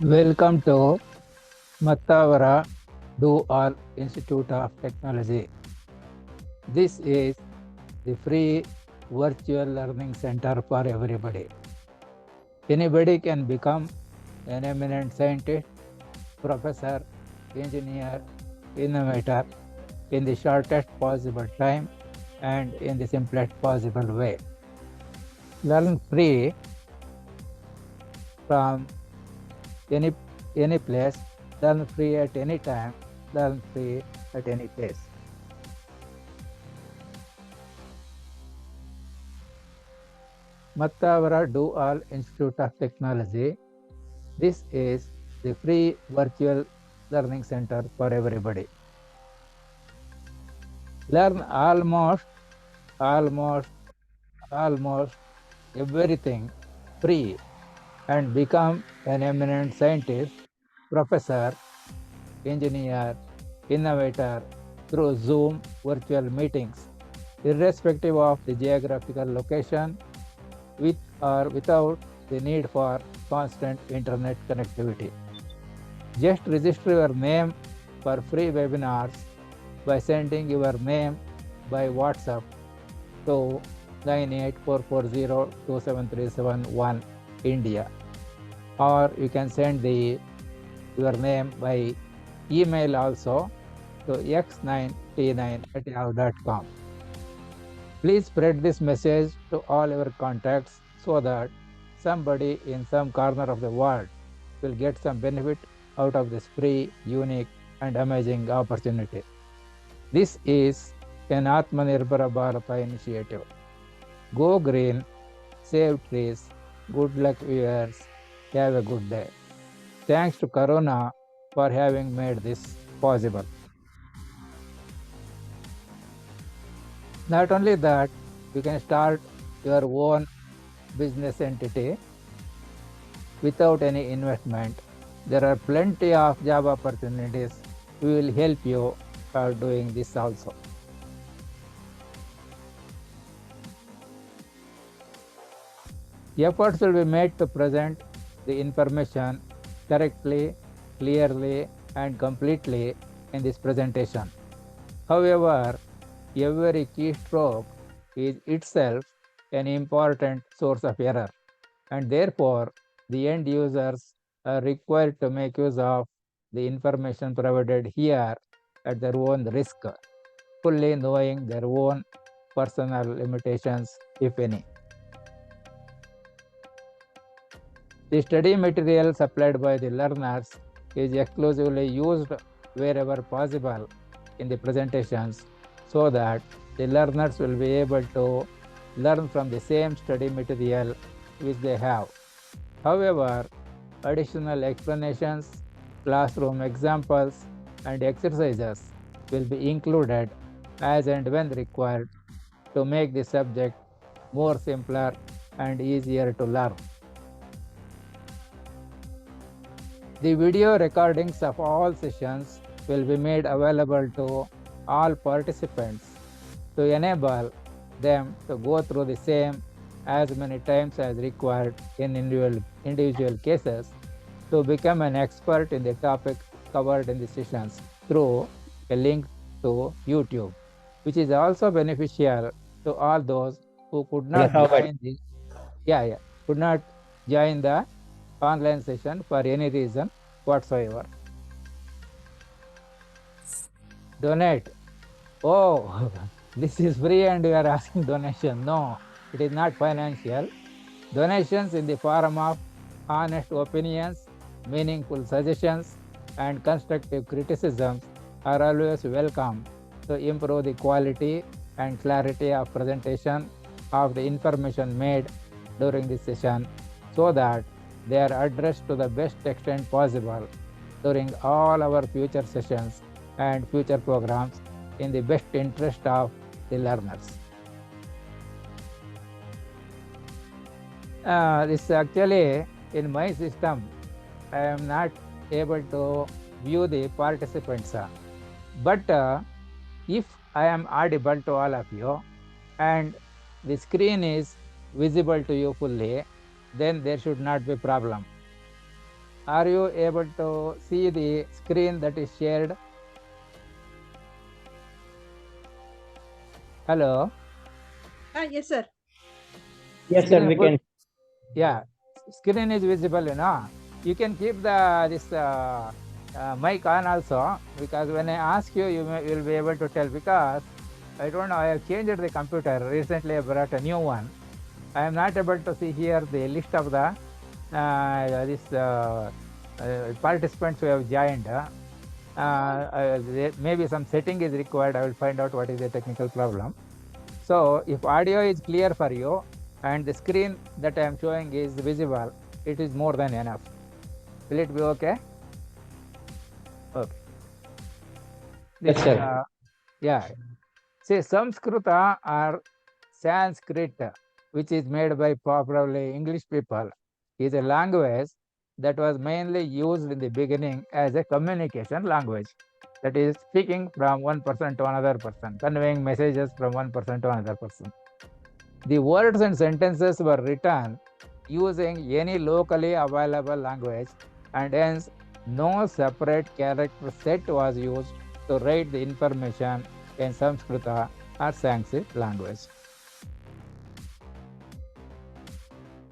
Welcome to Mattavara Do-All Institute of Technology. This is the free virtual learning center for everybody. Anybody can become an eminent scientist, professor, engineer, innovator in the shortest possible time and in the simplest possible way. Learn free from any place, learn free at any time, learn free at any place. Mattavara Do-All Institute of Technology. This is the free virtual learning center for everybody. Learn almost everything free and become an eminent scientist, professor, engineer, innovator through Zoom virtual meetings, irrespective of the geographical location, with or without the need for constant internet connectivity. Just register your name for free webinars by sending your name by WhatsApp to 984402737 India, or you can send your name by email also to x9t9@yahoo.com. Please spread this message to all your contacts so that somebody in some corner of the world will get some benefit out of this free, unique, and amazing opportunity. This is an Atmanirbhara Bharata initiative. Go green, save trees. Good luck, viewers. Have a good day. Thanks to Corona for having made this possible. Not only that, you can start your own business entity without any investment. There are plenty of job opportunities. We will help you for doing this also. Efforts will be made to present the information correctly, clearly, and completely in this presentation. However, every keystroke is itself an important source of error, and therefore the end users are required to make use of the information provided here at their own risk, fully knowing their own personal limitations, if any. The study material supplied by the learners is exclusively used wherever possible in the presentations so that the learners will be able to learn from the same study material which they have. However, additional explanations, classroom examples, and exercises will be included as and when required to make the subject more simpler and easier to learn. The video recordings of all sessions will be made available to all participants to enable them to go through the same as many times as required in individual cases to become an expert in the topic covered in the sessions through a link to YouTube, which is also beneficial to all those who could not join the could not join the online session for any reason whatsoever. Donate. Oh, this is free and you are asking donation. No, it is not financial. Donations in the form of honest opinions, meaningful suggestions, and constructive criticisms are always welcome to improve the quality and clarity of presentation of the information made during the session so that they are addressed to the best extent possible during all our future sessions and future programs in the best interest of the learners. This actually in my system, I am not able to view the participants. But if I am audible to all of you and the screen is visible to you fully, then there should not be problem. Are you able to see the screen that is shared? Hello? Yes, sir. Yes, sir, we can. Yeah, screen is visible, you know. You can keep this mic on also, because when I ask you, you will be able to tell, because I don't know, I have changed the computer. Recently I brought a new one. I am not able to see here the list of the participants who have joined. Maybe some setting is required. I will find out what is the technical problem. So if audio is clear for you and the screen that I am showing is visible, it is more than enough. Will it be okay? Okay. Yes, sir. Yeah. Say Samskruta or Sanskrit, which is made by probably English people, is a language that was mainly used in the beginning as a communication language. That is, speaking from one person to another person, conveying messages from one person to another person. The words and sentences were written using any locally available language, and hence no separate character set was used to write the information in Samskruta or Sanskrit language.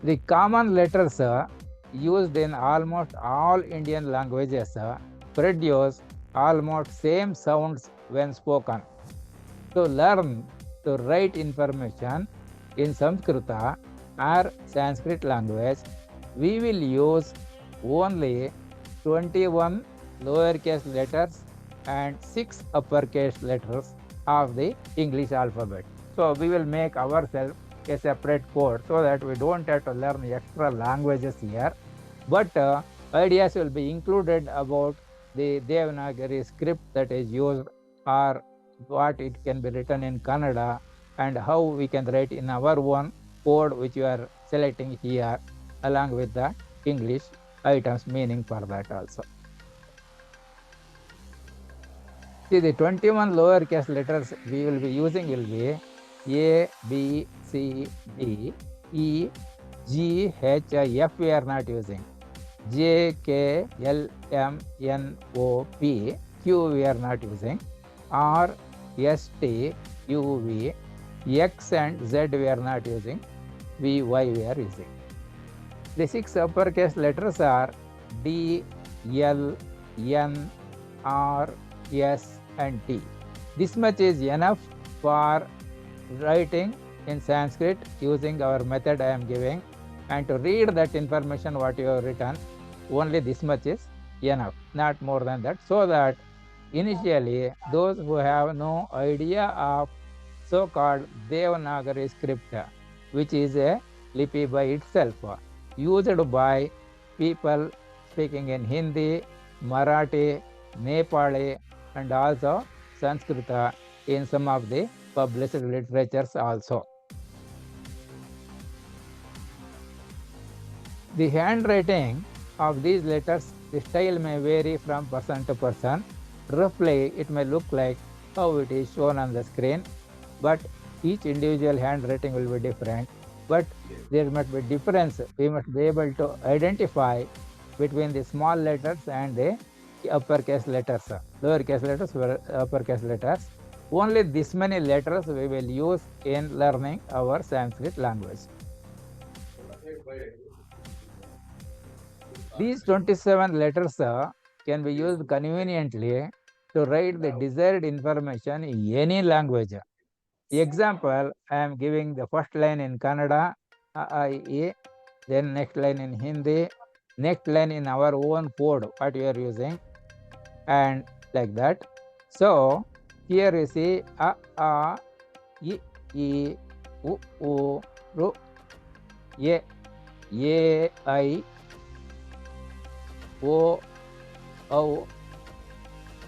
The common letters used in almost all Indian languages produce almost same sounds when spoken. To learn to write information in Samskrita or Sanskrit language, we will use only 21 lowercase letters and 6 uppercase letters of the English alphabet. So we will make ourselves a separate code so that we don't have to learn extra languages here. But ideas will be included about the Devanagari script that is used, or what it can be written in Kannada, and how we can write in our own code which you are selecting here, along with the English items meaning for that also. See, the 21 lowercase letters we will be using will be A, B, C, D, E, G, H, I, F we are not using. J, K, L, M, N, O, P, Q we are not using. R, S, T, U, V, X and Z we are not using. V, Y we are using. The 6 uppercase letters are D, L, N, R, S and T. This much is enough for writing in Sanskrit using our method I am giving, and to read that information what you have written, only this much is enough, not more than that, so that initially those who have no idea of so-called Devanagari script, which is a lipi by itself, used by people speaking in Hindi, Marathi, Nepali, and also Sanskrita in some of the published literatures also. The handwriting of these letters, the style may vary from person to person. Roughly, it may look like how it is shown on the screen, but each individual handwriting will be different. But there must be difference. We must be able to identify between the small letters and the uppercase letters, lowercase letters, uppercase letters. Only this many letters we will use in learning our Sanskrit language. These 27 letters can be used conveniently to write the desired information in any language. Example, I am giving the first line in Kannada, A.I.E., then next line in Hindi, next line in our own code, what we are using, and like that. So, here you see A, I, U, U, Ru, A, I, O, O,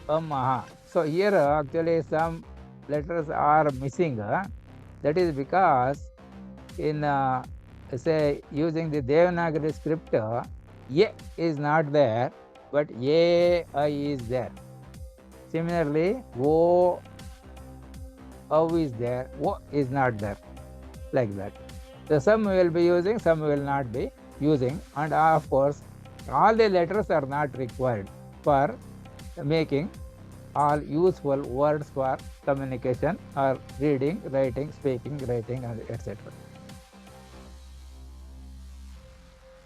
M.A. So, here actually some letters are missing. That is because in say using the Devanagari script, A is not there, but A.I. is there. Similarly, O is there, O is not there, like that. So some will be using, some will not be using, and of course, all the letters are not required for making all useful words for communication or reading, writing, speaking, writing, and etc.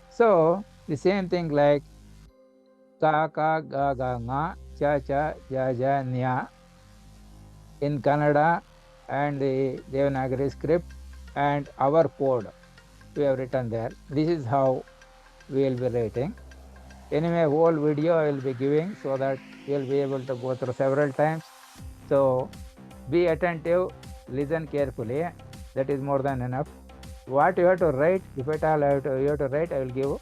So the same thing like ka, ka, ga, ga, nga, cha, cha, ja, ja, nya in Kannada and the Devanagari script and our code we have written there. This is how we will be writing. Anyway, whole video I will be giving so that you will be able to go through several times. So be attentive, listen carefully. That is more than enough. What you have to write, if at all you have to write, I will give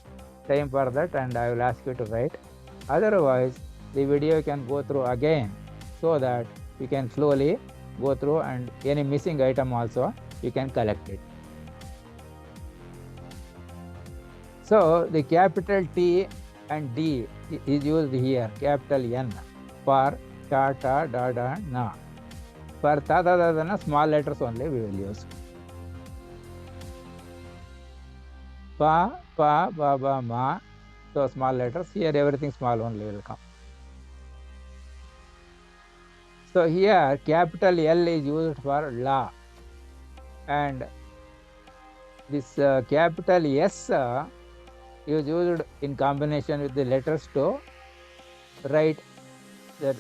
time for that and I will ask you to write. Otherwise, the video you can go through again so that you can slowly go through, and any missing item also you can collect it. So the capital T and D is used here, capital N for ta, ta, da, da, na. For ta, da, da, na, small letters only we will use. Pa, pa, ba, ba, ma. So small letters. Here everything small only will come. So here capital L is used for la, and this capital S is used in combination with the letters to write the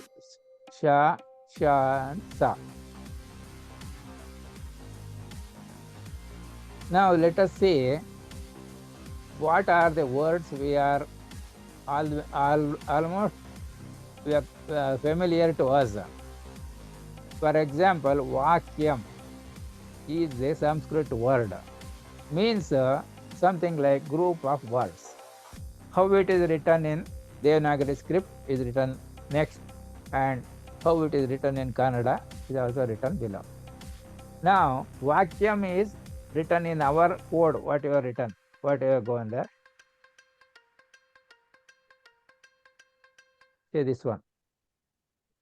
sha, sha, and sa. Now let us see what are the words we are almost we are familiar to us. For example, vakyam is a Sanskrit word, means something like group of words. How it is written in Devanagari script is written next, and how it is written in Kannada is also written below. Now, vakyam is written in our code, what you have written, what you have gone there. See this one.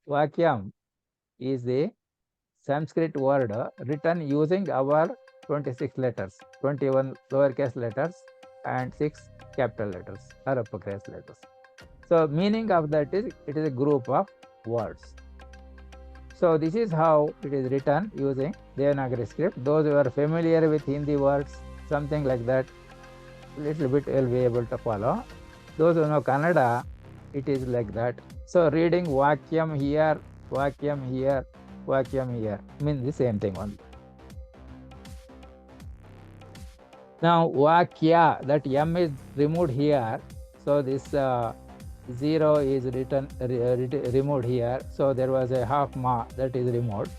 Vakyam is the Sanskrit word written using our 26 letters, 21 lowercase letters and 6 capital letters or uppercase letters. So meaning of that is it is a group of words. So this is how it is written using Devanagari script. Those who are familiar with Hindi words, something like that, little bit will be able to follow. Those who know Kannada, it is like that. So reading vakyam here, vakyam here, vakyam here means the same thing only. Now vakya, that M is removed here, so this 0 is written removed here, so there was a half ma that is removed.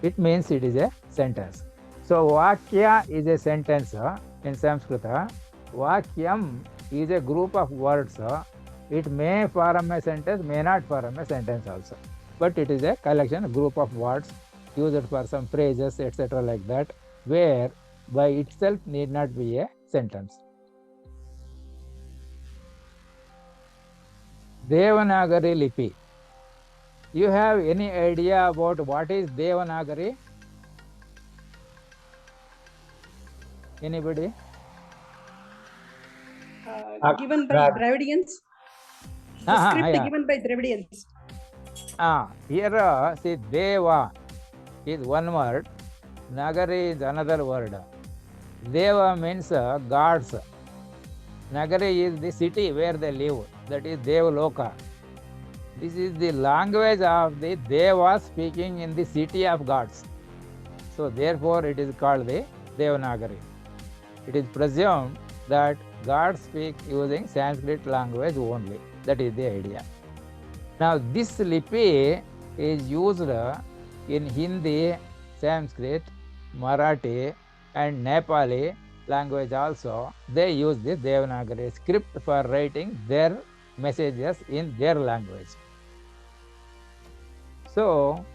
It means it is a sentence. So vakya is a sentence in Samskruta. Vakyam is a group of words. It may form a sentence, may not form a sentence also, but it is a collection, a group of words used for some phrases, etc. like that, where by itself need not be a sentence. Devanagari Lipi. You have any idea about what is Devanagari? Anybody? Given by Dravidians. The script yeah. given by Dravidians. Here see Deva is one word, Nagari is another word. Deva means gods, Nagari is the city where they live, that is Devaloka. This is the language of the Devas speaking in the city of gods. So therefore it is called the Devanagari. It is presumed that gods speak using Sanskrit language only. That is the idea. Now this lipi is used in Hindi, Sanskrit, Marathi and Nepali language also. They use the Devanagari script for writing their messages in their language. So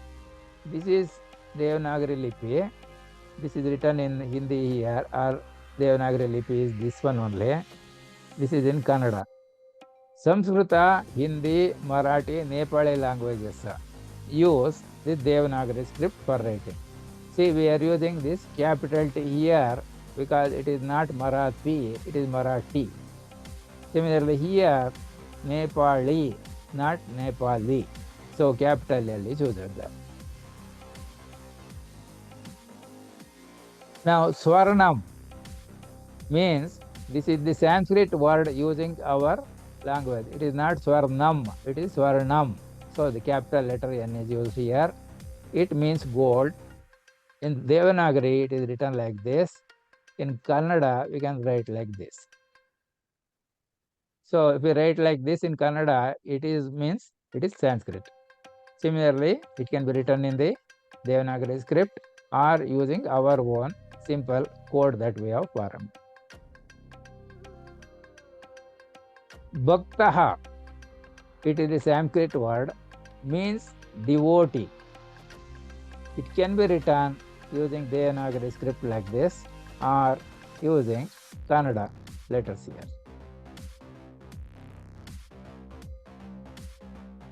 this is Devanagari lipi. This is written in Hindi here, or Devanagari lipi is this one only. This is in Kannada. Samskruta, Hindi, Marathi, Nepali languages use the Devanagari script for writing. See, we are using this capital T here because it is not Marathi, it is Marathi. Similarly, here, Nepali, not Nepali. So, capital L is used there. Now, Swarnam means this is the Sanskrit word using our language. It is not Swarnam, it is Swarnam. So, the capital letter N is used here. It means gold. In Devanagari, it is written like this. In Kannada, we can write like this. So, if we write like this in Kannada, it means it is Sanskrit. Similarly, it can be written in the Devanagari script or using our own simple code that we have formed. Bhaktaha, it is a Sanskrit word, means devotee. It can be written using Devanagari script like this or using Kannada letters here.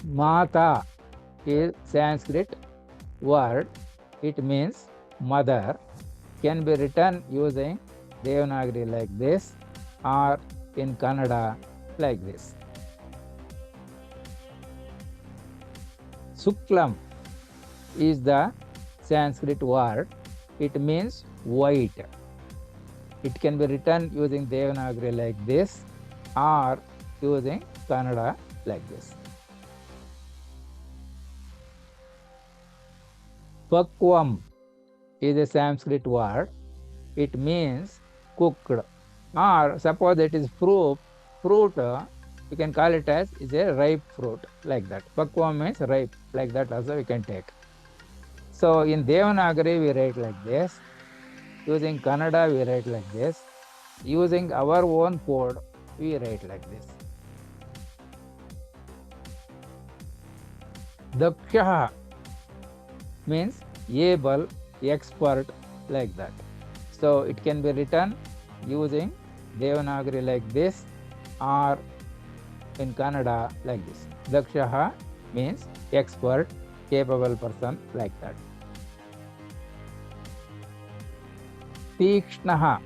Mata is Sanskrit word. It means mother. Can be written using Devanagari like this or in Kannada like this. Suklam is the Sanskrit word. It means white. It can be written using Devanagari like this or using Kannada like this. Pakvam is a Sanskrit word. It means cooked. Or suppose it is fruit, you can call it as is a ripe fruit like that. Pakvam means ripe, like that also we can take. So in Devanagari we write like this. Using Kannada we write like this. Using our own code we write like this. Dakshaha means able, expert, like that. So it can be written using Devanagari like this or in Kannada like this. Dakshaha means expert, capable person, like that. Tikshnaha.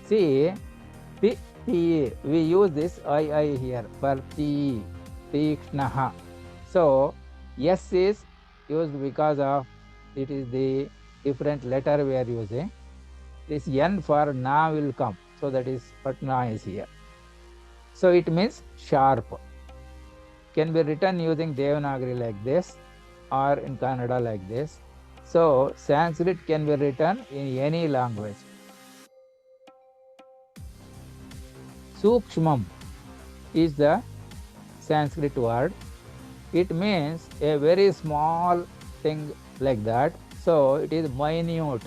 See, we use this I here for T, Tikshnaha. So S is used because of it is the different letter we are using. This N for Na will come. So that is what Na is here. So it means sharp. Can be written using Devanagari like this or in Kannada like this. So Sanskrit can be written in any language. Sukshmam is the Sanskrit word. It means a very small thing like that. So it is minute,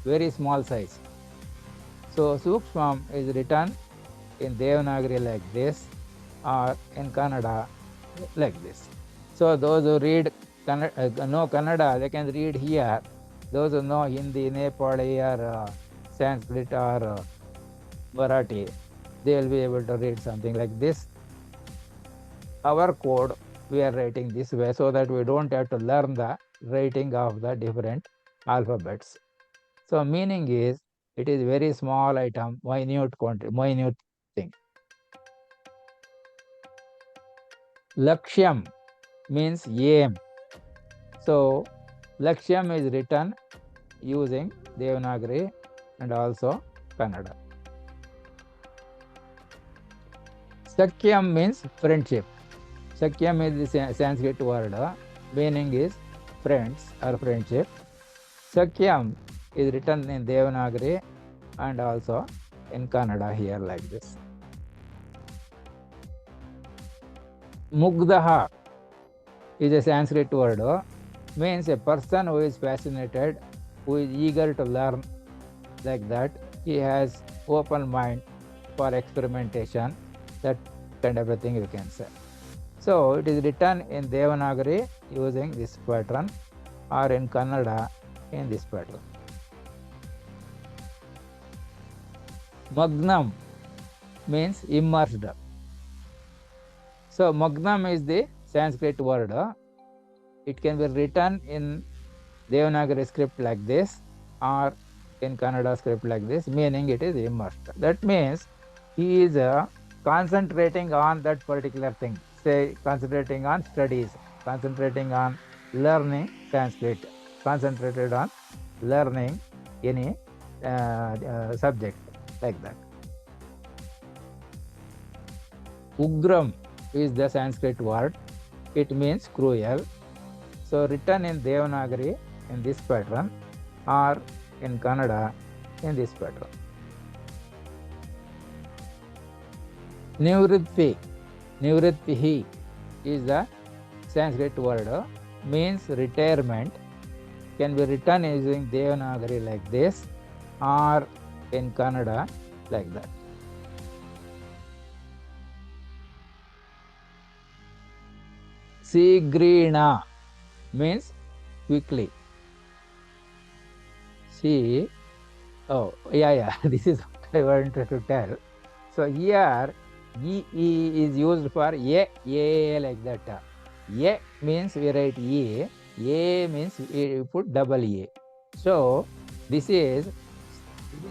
very small size. So Sukshmam is written in Devanagari like this or in Kannada like this. So those who read know Kannada, they can read here. Those who know Hindi, Nepali or Sanskrit or Marathi, they will be able to read something like this. Our code we are writing this way so that we don't have to learn the writing of the different alphabets. So meaning is it is very small item, minute quantity, minute thing. Lakshyam means aim. So Lakshyam is written using Devanagari and also Kannada. Sakyam means friendship. Sakyam is the Sanskrit word. Meaning is friends or friendship. Sakyam is written in Devanagari and also in Kannada here like this. Mugdaha is a Sanskrit word. Means a person who is fascinated, who is eager to learn, like that. He has open mind for experimentation, that kind of a thing you can say. So it is written in Devanagari using this pattern, or in Kannada in this pattern. Magnam means immersed. So Magnam is the Sanskrit word. It can be written in Devanagari script like this, or in Kannada script like this, meaning it is immersed. That means he is concentrating on that particular thing, say concentrating on studies, concentrating on learning Sanskrit, concentrated on learning any subject, like that. Ugram is the Sanskrit word. It means cruel. So written in Devanagari in this pattern, or in Kannada in this pattern. Nivritti, Nivrittihi is the Sanskrit word, means retirement. Can be written using Devanagari like this, or in Kannada like that. Sigrina means quickly. See, oh, yeah, this is what I wanted to tell. So here, E is used for A like that. A means we write A means we put double A. So this is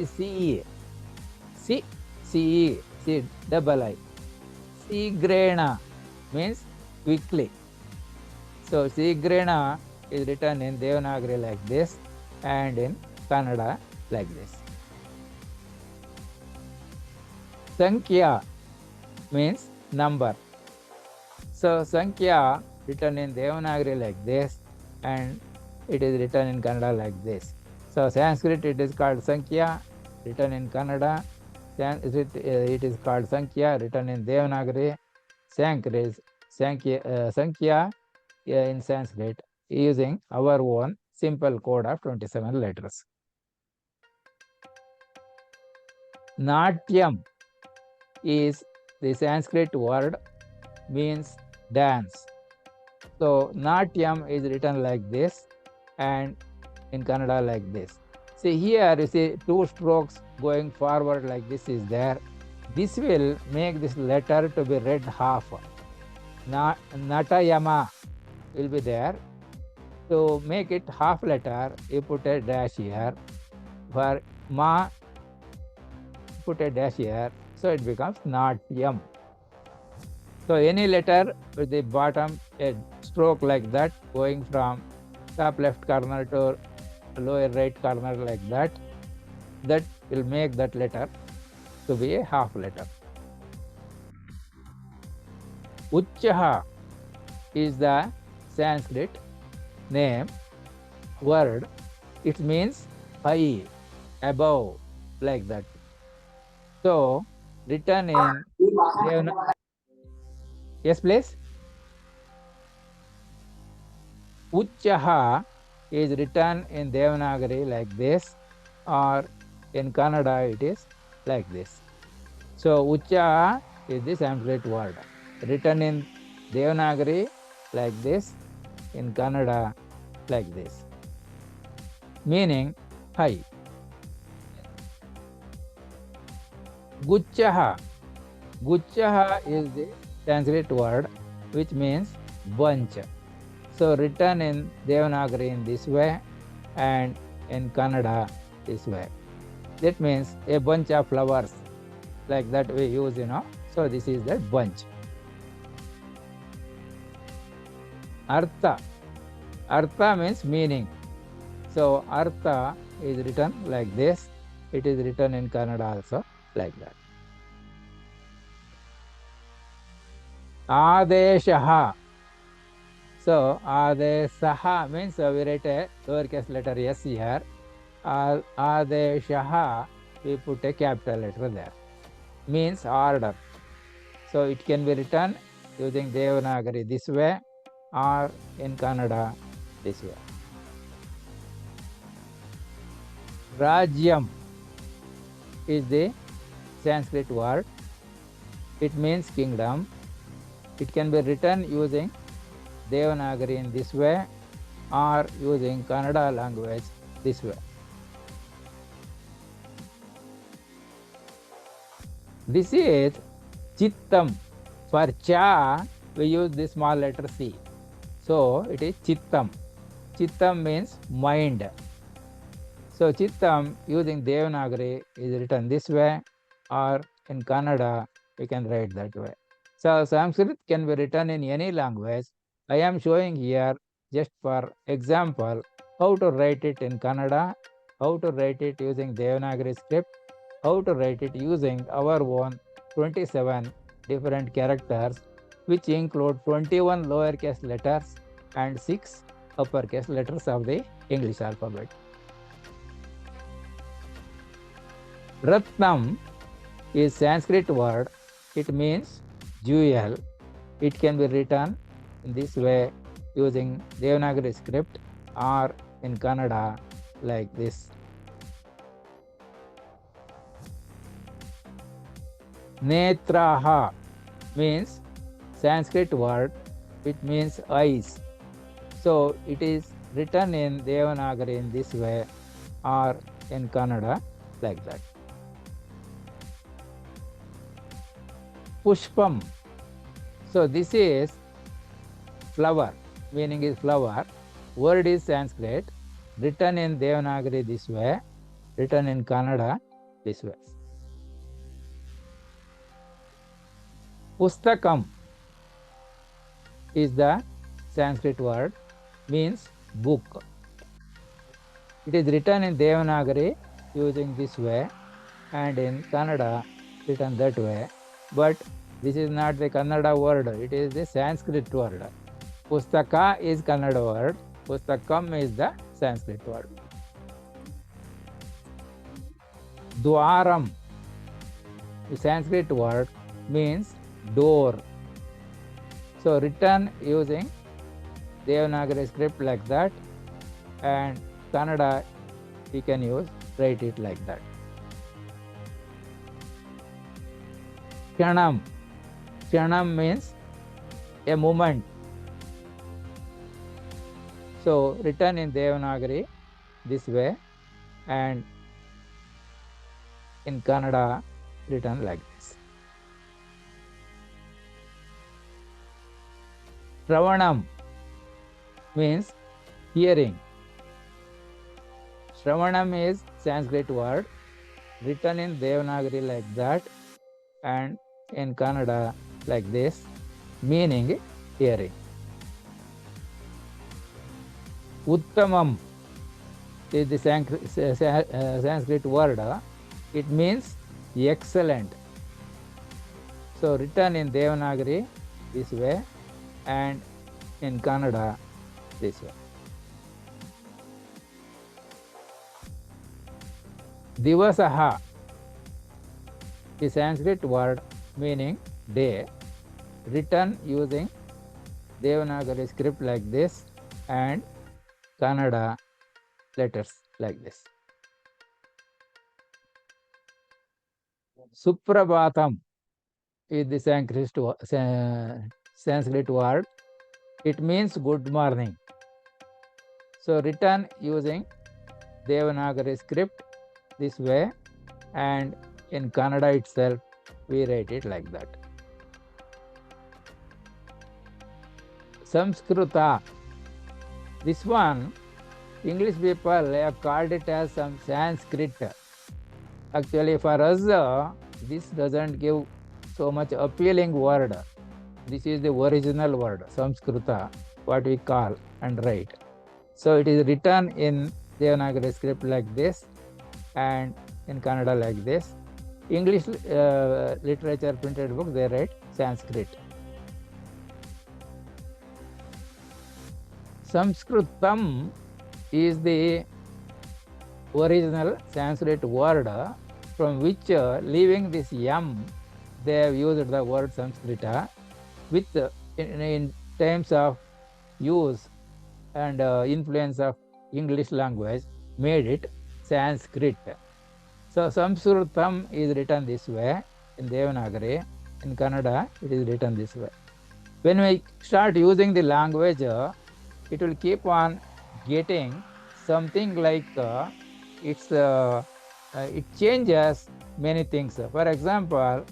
CE, C double I. Sigrena means quickly. So Sigrena is written in Devanagari like this, and in Kannada like this. Sankhya means number. So Sankhya written in Devanagari like this, and it is written in Kannada like this. So Sanskrit it is called Sankhya, written in Kannada. It is called Sankhya, written in Devanagari. Sankhya in Sanskrit, using our own simple code of 27 letters. Natyam is the Sanskrit word, means dance. So Natyam is written like this, and in Kannada like this. See here, you see two strokes going forward like this is there. This will make this letter to be read half. Natayama will be there. To make it half letter, you put a dash here. For ma, put a dash here. So it becomes Natyam. So any letter with the bottom a stroke like that, going from top left corner to lower right corner like that, that will make that letter to be a half letter. Uchaha is the Sanskrit name, word. It means high, above, like that. So written in yes, please. Uchaha is written in Devanagari like this, or in Kannada it is like this. So Uchaha is the Sanskrit word, written in Devanagari like this, in Kannada like this, meaning high. Guchaha. Guchaha is the Sanskrit word which means bunch. So written in Devanagari in this way, and in Kannada this way. That means a bunch of flowers, like that we use, So this is that bunch. Artha. Artha means meaning. So Artha is written like this. It is written in Kannada also like that. Adeshaha. So Adesaha means we write a lowercase letter s here. Adeshaha, we put a capital letter there. Means order. So it can be written using Devanagari this way or in Kannada this way. Rajyam is the Sanskrit word. It means kingdom. It can be written using Devanagari in this way or using Kannada language this way. This is Chittam. For Cha, we use the small letter C. So it is Chittam. Chittam means mind. So Chittam using Devanagari is written this way, or in Kannada we can write that way. So Sanskrit can be written in any language. I am showing here just for example how to write it in Kannada, how to write it using Devanagari script, how to write it using our own 27 different characters, which include 21 lowercase letters and 6 uppercase letters of the English alphabet. Ratnam is Sanskrit word. It means jewel. It can be written in this way using Devanagari script or in Kannada like this. Netraha means Sanskrit word. It means eyes. So it is written in Devanagari in this way or in Kannada like that. Pushpam. So this is flower, meaning is flower. Word is Sanskrit, written in Devanagari this way, written in Kannada this way. Pustakam is the Sanskrit word, means book. It is written in Devanagari using this way and in Kannada written that way. But this is not the Kannada word, it is the Sanskrit word. Pustaka is Kannada word, Pustakam is the Sanskrit word. Dwaram, the Sanskrit word, means door. So written using Devanagari script like that, and Kannada we can write it like that. Kshanam. Kshanam means a moment. So written in Devanagari this way and in Kannada written like this. Shravanam means hearing. Shravanam is Sanskrit word, written in Devanagari like that and in Kannada like this, meaning hearing. Uttamam is the Sanskrit word. It means excellent. So written in Devanagari this way and in Kannada this way. Divasaha is Sanskrit word meaning day, written using Devanagari script like this and Kannada letters like this. Suprabhatam is the Sanskrit word. It means good morning. So written using Devanagari script this way and in Kannada itself we write it like that. Samskruta. This one English people have called it as some Sanskrit. Actually for us this doesn't give so much appealing word. This is the original word Samskruta, what we call and write. So it is written in Devanagari script like this and in Kannada like this. English literature printed book they write Sanskrit. Samskrutam is the original Sanskrit word from which, leaving this M, they have used the word Samskrita with in terms of use and influence of English language made it Sanskrit. So Samskrutam is written this way in Devanagari. In Kannada, it is written this way. When we start using the language, it will keep on getting something like it changes many things. For example,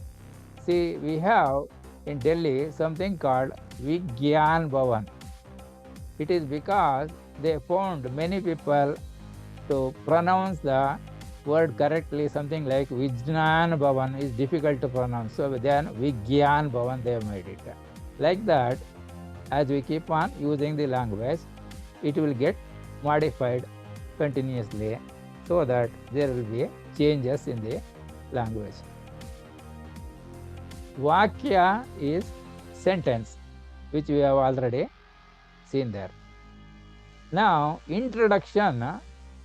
see, we have in Delhi something called Vigyan Bhavan. It is because they found many people to pronounce the word correctly, something like Vijnan Bhavan is difficult to pronounce. So then Vigyan Bhavan they have made it. Like that, as we keep on using the language, it will get modified continuously so that there will be changes in the language. Vakya is sentence, which we have already seen there. Now, introduction,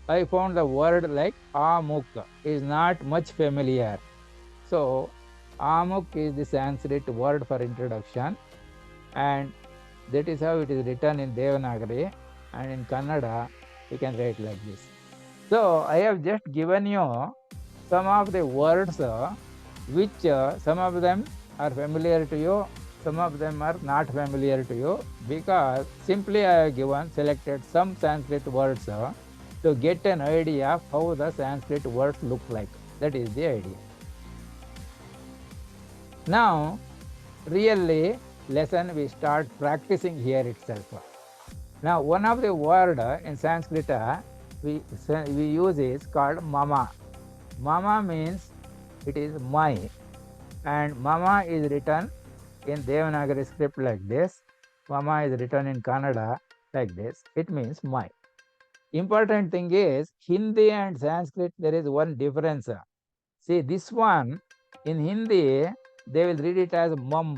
I found the word like A.M.I.E is not much familiar. So, A.M.I.E is the Sanskrit word for introduction, and that is how it is written in Devanagari, and in Kannada, we can write like this. So, I have just given you some of the words which some of them are familiar to you, some of them are not familiar to you, because simply I have selected some Sanskrit words to get an idea of how the Sanskrit words look like. That is the idea. Now, really, lesson we start practicing here itself. Now, one of the word in Sanskrit we use is called mama. Mama means it is my, and mama is written in Devanagari script like this. Mama is written in Kannada like this. It means my. Important thing is Hindi and Sanskrit, there is one difference. See, this one in Hindi, they will read it as mum,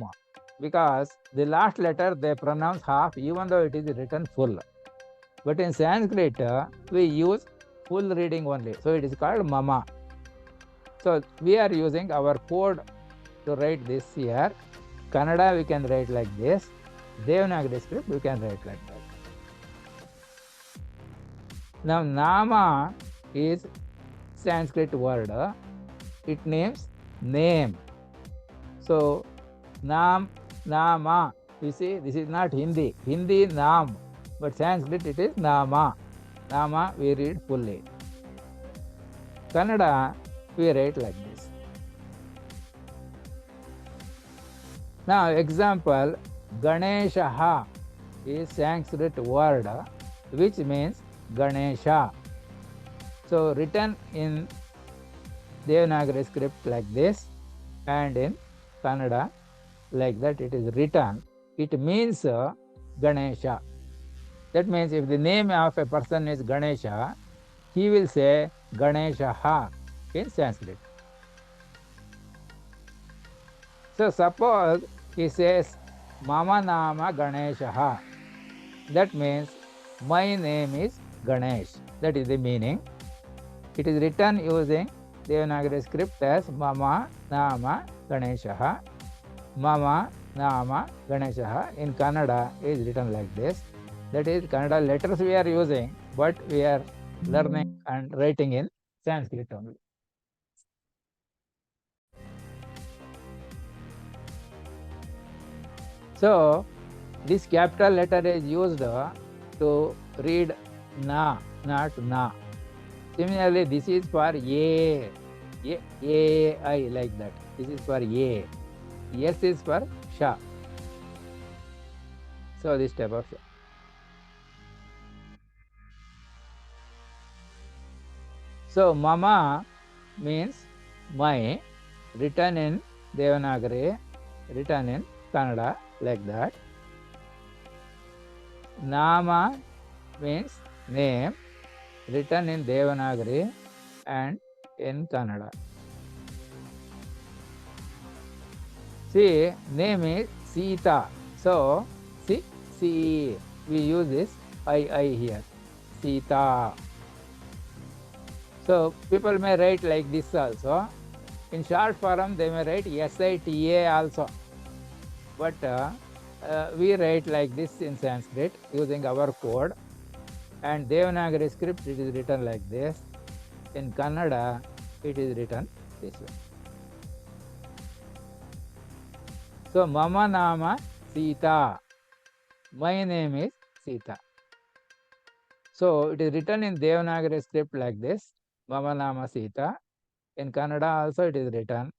because the last letter they pronounce half even though it is written full. But in Sanskrit, we use full reading only. So it is called mama. So we are using our code to write this here. Kannada we can write like this. Devanagari script we can write like that. Now nama is Sanskrit word. It names name. So nama. You see, this is not Hindi. Hindi nam, but Sanskrit it is nama. Nama we read fully. Kannada we write like this. Now example, Ganesha is Sanskrit word which means Ganesha. So written in Devanagari script like this, and in Kannada like that it is written. It means Ganesha. That means if the name of a person is Ganesha, he will say Ganesha in Sanskrit. So suppose he says Mama Nama Ganesha. That means my name is Ganesh. That is the meaning. It is written using Devanagari script as Mama Nama Ganesha. Mama Nama Ganesha in Kannada is written like this. That is Kannada letters we are using, but we are learning and writing in Sanskrit only. So this capital letter is used to read na, not na. Similarly, this is for A, A-I like that. This is for A. S is for Sha. So this type of Sha. So Mama means my, written in Devanagari, written in Kannada like that. Nama means name, written in Devanagari and in Kannada. See, name is Sita. So, see, we use this I here. Sita. So people may write like this also. In short form, they may write SITA also. But we write like this in Sanskrit using our code. And Devanagari script, it is written like this. In Kannada, it is written this way. So, Mama Nama Sita. My name is Sita. So, it is written in Devanagari script like this. Mama Nama Sita. In Kannada also it is written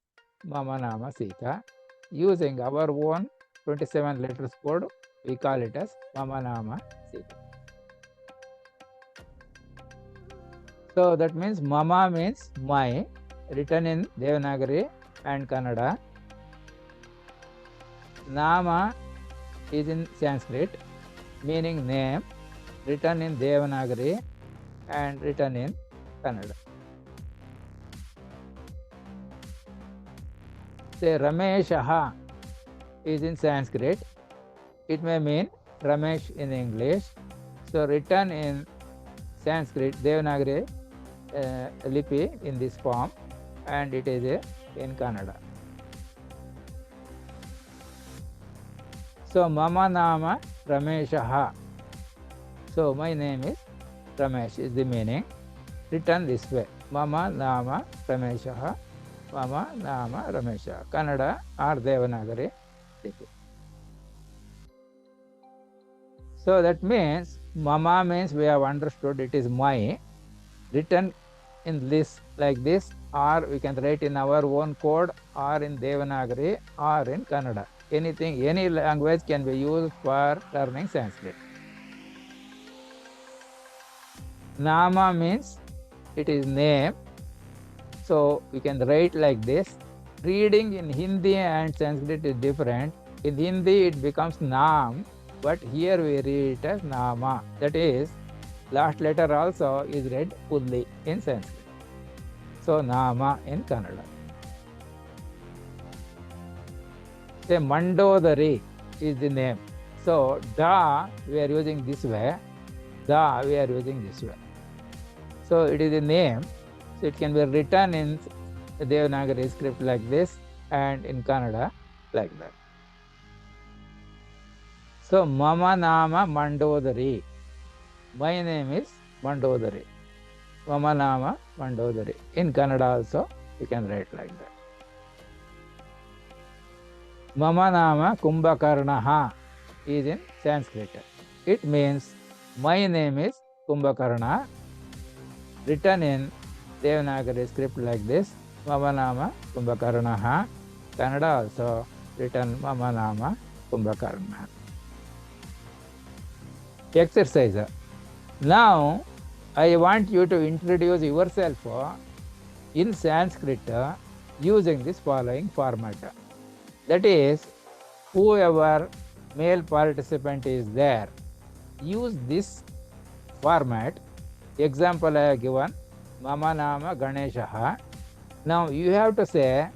Mama Nama Sita. Using our own 27 letters code, we call it as Mama Nama Sita. So that means Mama means my, written in Devanagari and Kannada. Nama is in Sanskrit, meaning name, written in Devanagari and written in Kannada. Say Rameshaha is in Sanskrit. It may mean Ramesh in English. So written in Sanskrit, Devanagari Lipi in this form, and it is in Kannada. So Mama Nama Rameshaha. So my name is Ramesh is the meaning. Written this way. Mama Nama Rameshaha. Mama Nama Ramesha. Kannada or Devanagari Lipi. So that means Mama means we have understood it is my, written in this like this, or we can write in our own code or in Devanagari or in Kannada. Anything, any language can be used for learning Sanskrit. Nama means it is name. So we can write like this. Reading in Hindi and Sanskrit is different. In Hindi it becomes Nam, but here we read it as Nama. That is, last letter also is read fully in Sanskrit. So Nama in Kannada. Say Mandodari is the name. So Da we are using this way. Da we are using this way. So it is a name. So it can be written in Devanagari script like this and in Kannada like that. So Mama Nama Mandodari. My name is Mandodari. Mama Nama Mandodari. In Kannada also you can write like that. Mama Nama Kumbhakarnaha is in Sanskrit. It means my name is Kumbhakarna. Written in Devanagari script like this. Mama Nama Kumbhakarnaha. Kannada also written Mama Nama Kumbhakarna. Exercise. Now I want you to introduce yourself in Sanskrit using this following format. That is, whoever male participant is there, use this format. Example I have given, Mama Nama Ganeshaha. Now you have to say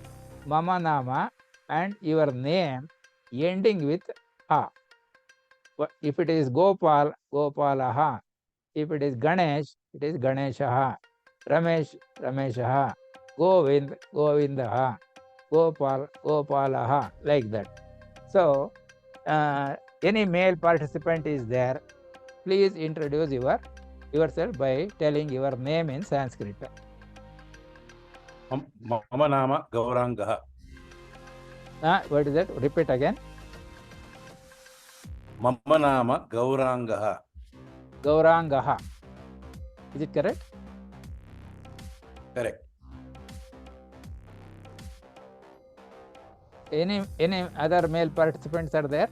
Mama Nama and your name ending with Ha. If it is Gopal, Gopalaha. If it is Ganesh, it is Ganeshaha. Ramesh, Rameshaha. Govind, Govindaha. Gopal, Gopalaha. Like that. So, any male participant is there, please introduce yourself by telling your name in Sanskrit. Mama Nama Gaurangaha. What is that? Repeat again. Mama Nama Gaurangaha. Gaurangaha. Is it correct? Correct. Any other male participants are there?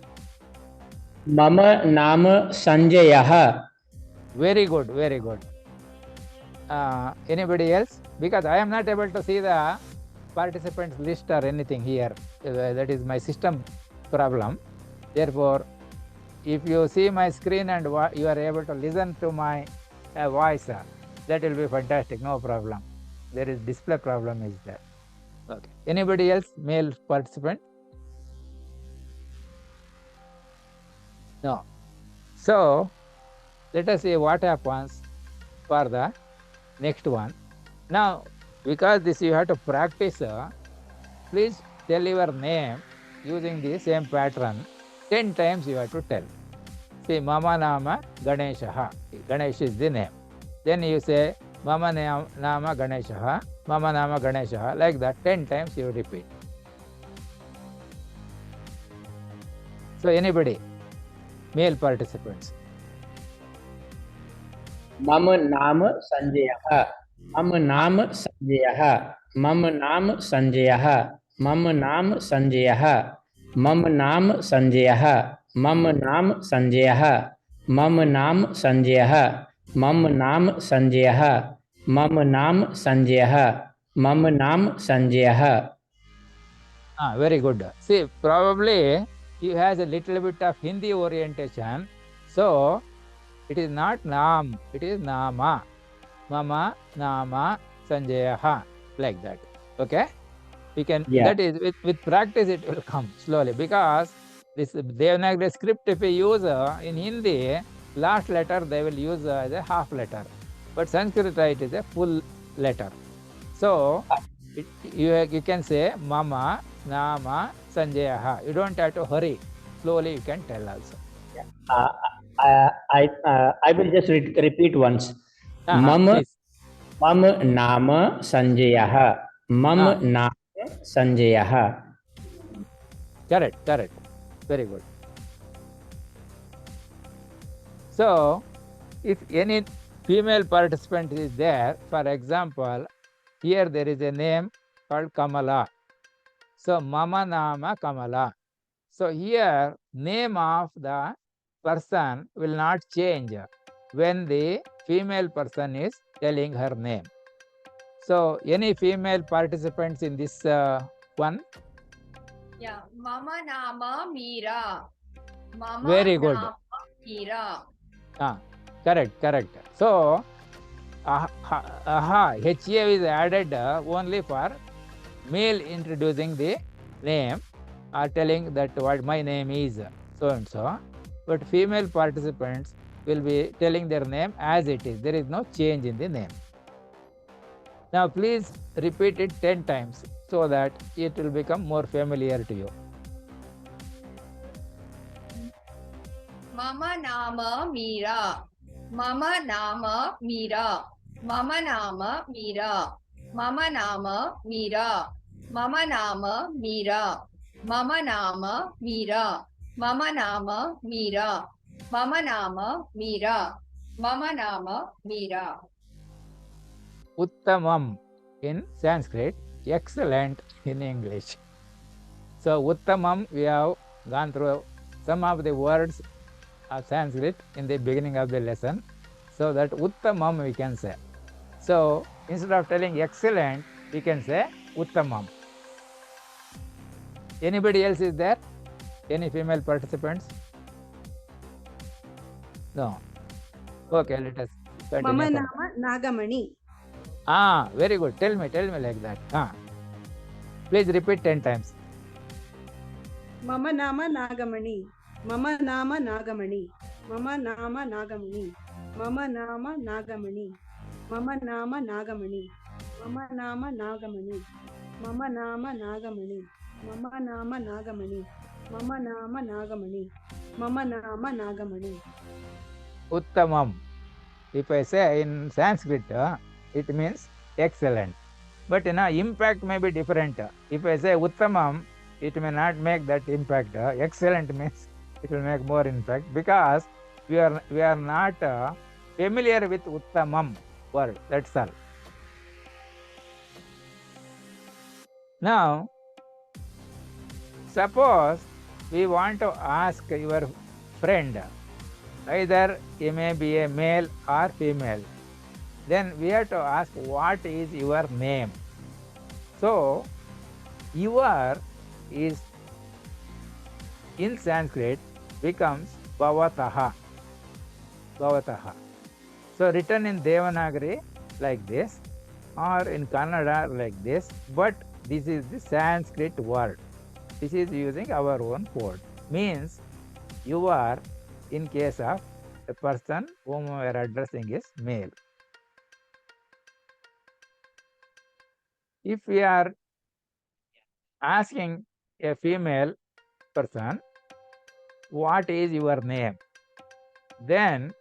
Mama Nama Sanjayaha. Very good, very good. Anybody else? Because I am not able to see the participants list or anything here. That is my system problem. Therefore, if you see my screen and you are able to listen to my voice, that will be fantastic, no problem. There is display problem is there. Okay. Anybody else, male participant? No. So, Let us see what happens for the next one. Now, because this you have to practice, please tell your name using the same pattern. 10 times you have to tell. See, Mama Nama Ganeshaha. Ganesh is the name. Then you say, Mama Nama Ganeshaha, Mama Nama Ganeshaha. Like that, 10 times you repeat. So, anybody, male participants. मम नाम संजयः मम नाम संजयः मम नाम संजयः मम नाम संजयः मम नाम संजयः मम नाम संजयः मम नाम संजयः मम नाम संजयः मम नाम संजयः मम नाम संजयः. Very good. See, probably he has a little bit of Hindi orientation. So, it is not Nam, it is Nama. Mama, Nama, Sanjayaha. Like that. Okay? We can, Yeah. that is, with practice it will come slowly, because this Devanagari script, if you use in Hindi, last letter they will use as a half letter. But Sanskrit it is a full letter. So, you can say Mama, Nama, Sanjayaha. You don't have to hurry. Slowly you can tell also. I will just repeat once. Mama, Please. मम नाम संजयः मम नाम संजयः. Correct. Very good. So, if any female participant is there, for example, here there is a name called Kamala. So, Mama Nama Kamala. So, here name of the person will not change when the female person is telling her name. So, any female participants in this one? Yeah, Mama Nama Meera. Mama Very good. Nama Meera. Correct. So, HA is added only for male introducing the name or telling that what my name is so and so. But female participants will be telling their name as it is. There is no change in the name. Now, please repeat it 10 times so that it will become more familiar to you. Mama Nama Meera. Mama Nama Meera. Mama Nama Meera. Mama Nama Meera. Mama Nama Meera. Mama Nama Meera. Mama Nama Meera. Mama Nama Meera. Mama Nama Meera. Uttamam in Sanskrit, excellent in English. So, Uttamam, we have gone through some of the words of Sanskrit in the beginning of the lesson. So, that Uttamam we can say. So, instead of telling excellent, we can say Uttamam. Anybody else is there? Any female participants? No. Okay, let us continue. Mama Nama Nagamani. Very good. Tell me like that. Please repeat 10 times. Mama Nama Nagamani. Mama Nama Nagamani. Mama Nama Nagamani. Mama Nama Nagamani. Mama Nama Nagamani. Mama Nama Nagamani. Mama Nama Nagamani. Mama Nama Nagamani. Mama Nama Nagamani. Mama Nama Nagamani. Uttamam. If I say in Sanskrit, it means excellent. But impact may be different. If I say Uttamam, it may not make that impact. Excellent means it will make more impact, because we are not familiar with Uttamam word. That's all. Now, suppose we want to ask your friend, either he may be a male or female, then we have to ask, what is your name? So, your is in Sanskrit becomes Bhavataha. So, written in Devanagari like this, or in Kannada like this, but this is the Sanskrit word. This is using our own code. Means you are in case of the person whom we are addressing is male. If we are asking a female person, what is your name? Then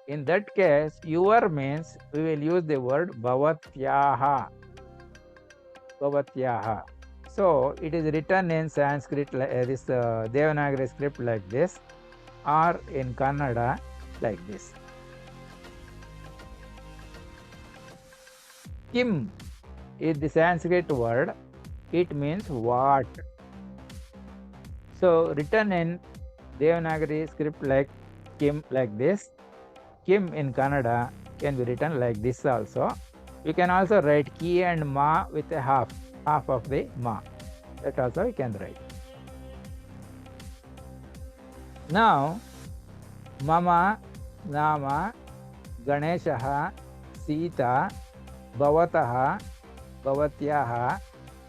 in that case, your means we will use the word bhavatyaha. Bhavatyaha. So it is written in Sanskrit, this Devanagari script like this, or in Kannada like this. Kim is the Sanskrit word. It means what. So written in Devanagari script like Kim like this. Kim in Kannada can be written like this also. We can also write ki and ma with a half of the ma. That also we can write. Now, mama nama Ganeshaha Sita Bhavataha Bhavatyaha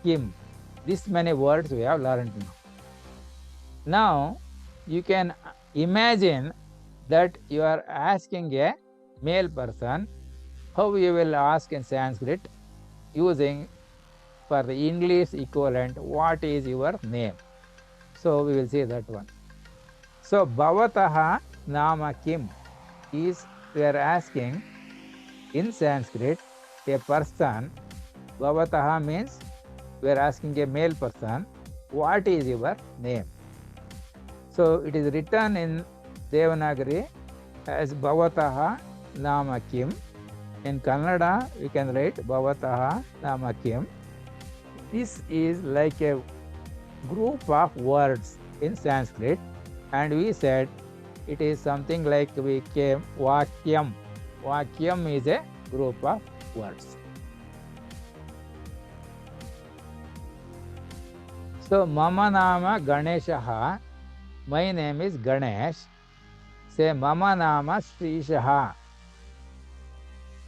Kim. This many words we have learned now. Now, you can imagine that you are asking a male person, how you will ask in Sanskrit using for the English equivalent, what is your name? So we will see that one. So Bhavataha Nama Kim is we are asking in Sanskrit a person. Bhavataha means we are asking a male person, what is your name? So it is written in Devanagari as Bhavataha Nama Kim. In Kannada, we can write Bhavataha Nama Kim. This is like a group of words in Sanskrit, and we said it is something like we came Vakyam. Vakyam is a group of words. So Mama Nama Ganeshaha. My name is Ganesh. Say Mama Nama Srishaha.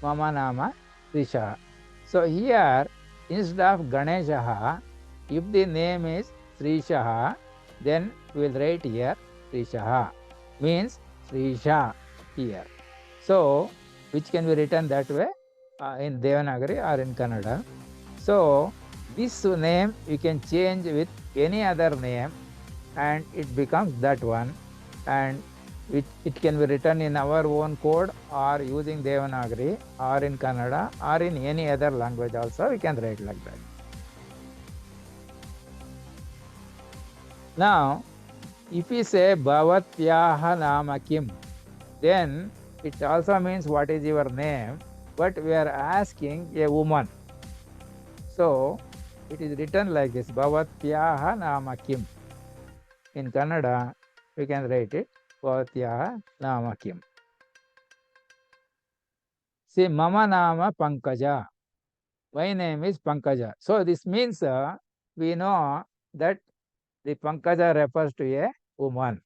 Mama Nama Srishaha. So here, instead of Ganeshaha, if the name is Srishaha, then we will write here Srishaha. Means Srisha here. So, which can be written that way in Devanagari or in Kannada. So, this name you can change with any other name and it becomes that one, and it can be written in our own code or using Devanagari or in Kannada or in any other language also we can write like that. Now, if we say Bhavatyaha Nama Kim, then it also means what is your name, but we are asking a woman. So, it is written like this, Bhavatyaha Nama Kim. In Kannada, we can write it, Bhavatyaha Nama Kim. See, Mama Nama Pankaja. My name is Pankaja. So, this means we know that the Pankaja refers to a woman.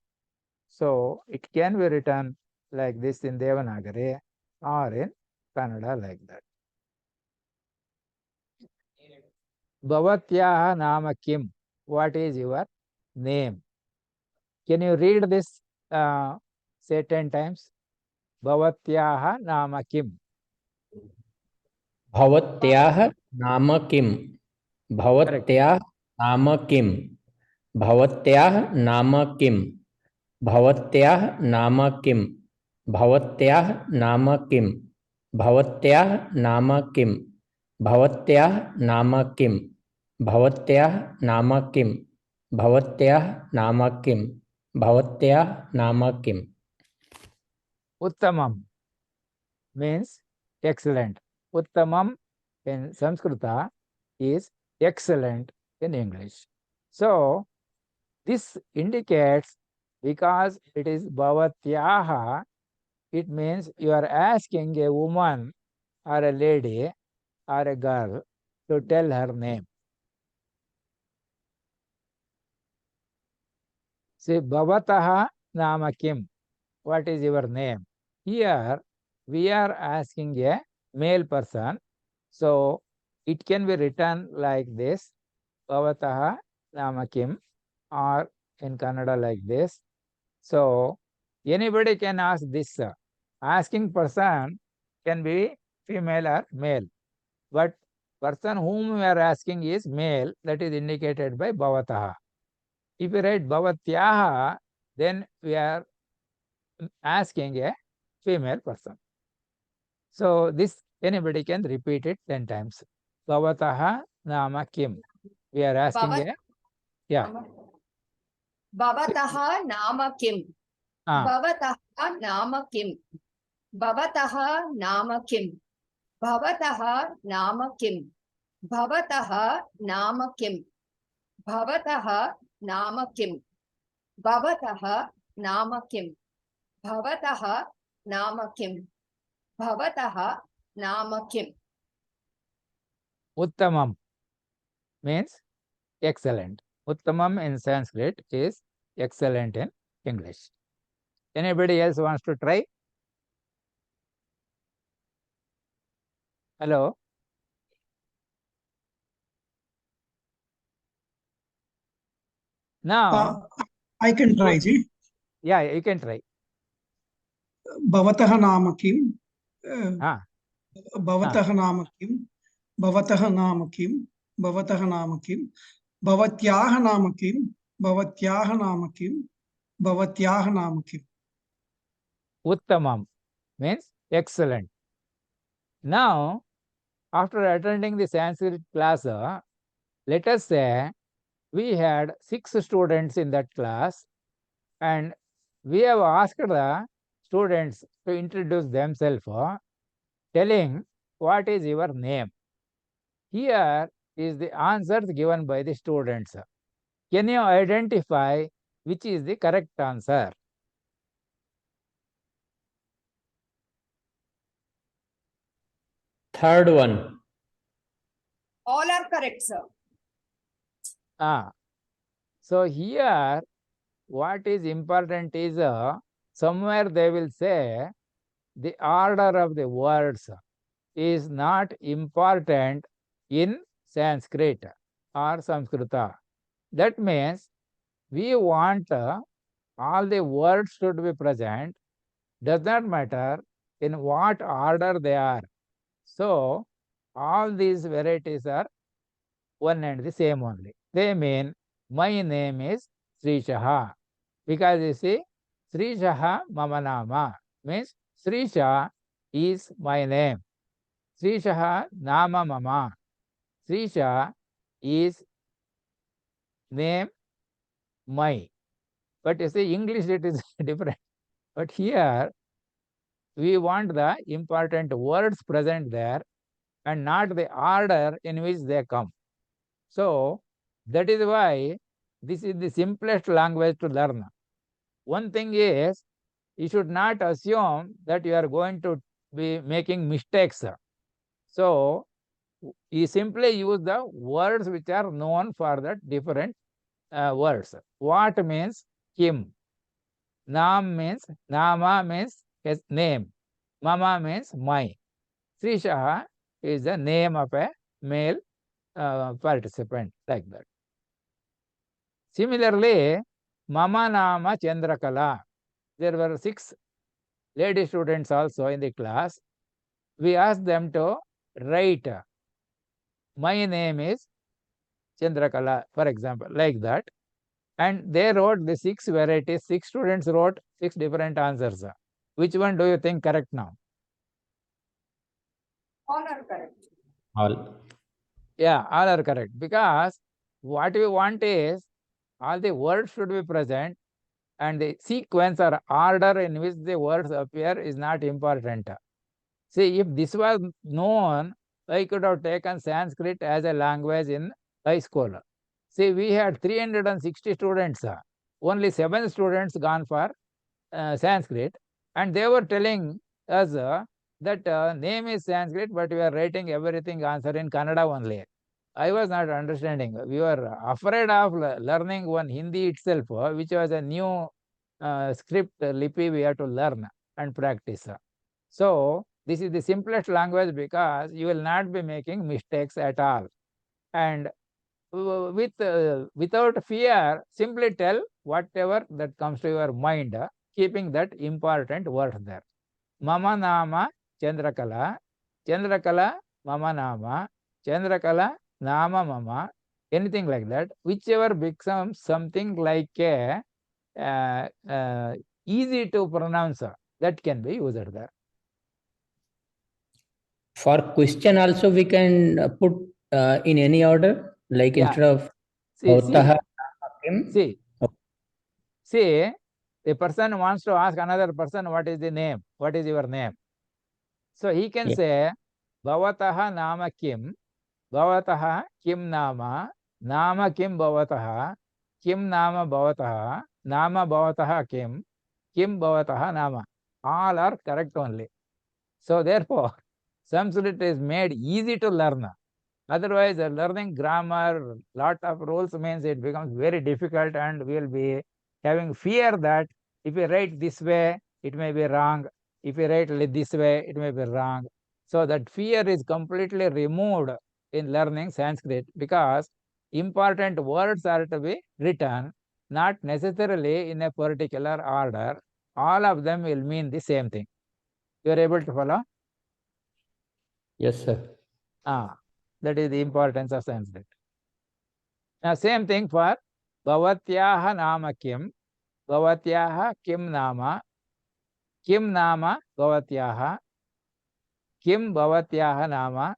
So, it can be written like this in Devanagari or in Kannada like that. Bhavatyaha Nama Kim. What is your name? Can you read this say 10 times? Bhavatyaha Nama Kim. Bhavatyaah Nama Kim. Bhavatyaah Nama Kim. Bhavatyaah Nama Kim. Bhavatyaah Nama Kim. Bhavatyaah Nama Kim. Bhavatyaah Nama Kim. Bhavatyaah Nama Kim. Bhavatyaah Nama Kim. Bhavatyaah Nama Kim. Bhavatyaah Nama Kim. Uttamam means excellent. Uttamam in Samskruta is excellent in English. So, this indicates because it is Bhavatyaha, it means you are asking a woman or a lady or a girl to tell her name. See, Bhavataha Nama Kim. What is your name? Here, we are asking a male person. So, it can be written like this, Bhavataha Nama Kim, or in Kannada like this. So, Anybody can ask this. Asking person can be female or male. But person whom we are asking is male, that is indicated by bhavataha. If you write bhavatyaha, then we are asking a female person. So this anybody can repeat it 10 times. Bhavataha nama kim. We are asking Bhavat- a, yeah. Bhavataha nama kim? Ah, Bhavataha nama kim? Bhavataha nama kim? Bhavataha nama kim? Bhavataha nama kim? Bhavataha nama kim? Bhavataha nama kim? Bhavataha nama kim? Bhavataha nama kim? Uttamam means excellent. Uttamam in Sanskrit is excellent in English. Anybody else wants to try? Hello? Now, I can try, ji. yeah, you can try. भवतः नाम किं? Ah, भवतः नाम किं? भवतः नाम किं? भवतः नाम किं? भवत्याः नाम किं? भवत्याः नाम किं? भवत्याः नाम किं? Uttamam means excellent. Now, after attending the Sanskrit class, let us say we had 6 students in that class, and we have asked the students to introduce themselves, telling what is your name. Here is the answers given by the students. Can you identify which is the correct answer? Third one. All are correct, sir. So here what is important is somewhere they will say the order of the words is not important in Sanskrit or Samskruta. That means we want all the words should be present, does not matter in what order they are. So all these varieties are one and the same only. They mean my name is Srishaha, because you see Srishaha mama nama means Srisha is my name. Srishaha nama mama. Srisha is name my. But you see English it is different. But here we want the important words present there and not the order in which they come. So that is why this is the simplest language to learn. One thing is, you should not assume that you are going to be making mistakes. So you simply use the words which are known for that different words. What means kim? Nam means, nama means his name. Mama means my. Srishaha is the name of a male participant, like that. Similarly, mama nama Chandrakala. There were 6 lady students also in the class. We asked them to write my name is Chandrakala, for example, like that. And they wrote the 6 varieties. 6 students wrote 6 different answers. Which one do you think correct now? All are correct. All. Yeah, all are correct, because what we want is all the words should be present, and the sequence or order in which the words appear is not important. See, if this was known, I could have taken Sanskrit as a language in high school. See, we had 360 students. Only 7 students gone for Sanskrit, and they were telling us that name is Sanskrit, but we are writing everything answer in Kannada only. I was not understanding. We were afraid of learning one Hindi itself, which was a new script lipi we have to learn and practice. So this is the simplest language, because you will not be making mistakes at all. And without fear, simply tell whatever that comes to your mind. keeping that important word there. Mama nama Chandrakala, Chandrakala mama nama, Chandrakala nama mama, anything like that, whichever becomes something like a easy to pronounce, that can be used there. For question also we can put in any order, like Yeah. instead of See, Bhavataha Kim. see, the person wants to ask another person, what is the name? What is your name? So he can say, Bhavataha nama kim, Bhavataha kim nama, nama kim bhavataha, kim nama bhavataha, nama bhavataha kim bhavataha nama. All are correct only. So therefore, Sanskrit is made easy to learn. Otherwise, learning grammar, lot of rules means it becomes very difficult, and we will be having fear that if we write this way, it may be wrong. If we write this way, it may be wrong. So that fear is completely removed in learning Sanskrit, because important words are to be written, not necessarily in a particular order. All of them will mean the same thing. You are able to follow? Yes, sir. That is the importance of Sanskrit. Now, same thing for Bhavatyaha nama kim, Bhavatyaha kim nama Bhavatyaha, kim Bhavatyaha nama,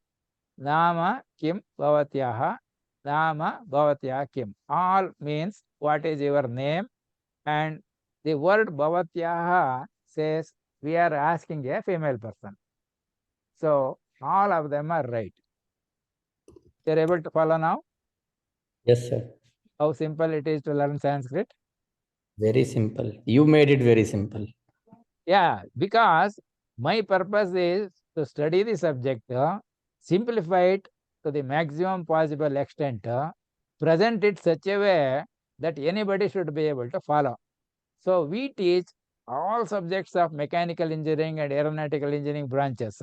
nama kim Bhavatyaha, nama Bhavatyaha kim. All means what is your name, and the word Bhavatyaha says we are asking a female person. So all of them are right. You are able to follow now? Yes, sir. How simple it is to learn Sanskrit? Very simple. You made it very simple. Yeah, because my purpose is to study the subject, simplify it to the maximum possible extent, present it such a way that anybody should be able to follow. So we teach all subjects of mechanical engineering and aeronautical engineering branches,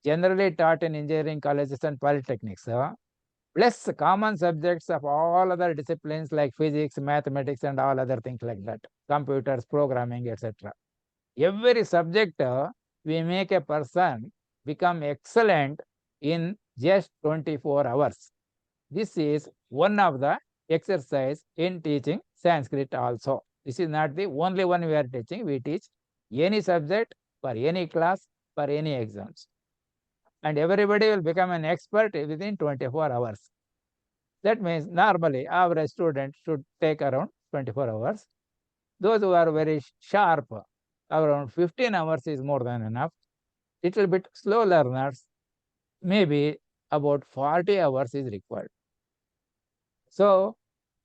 generally taught in engineering colleges and polytechnics, plus common subjects of all other disciplines like physics, mathematics, and all other things like that, computers, programming, etc. Every subject, we make a person become excellent in just 24 hours. This is one of the exercise in teaching Sanskrit also. This is not the only one we are teaching. We teach any subject for any class, for any exams. And everybody will become an expert within 24 hours. That means normally average student should take around 24 hours. Those who are very sharp, around 15 hours is more than enough. Little bit slow learners, maybe about 40 hours is required. So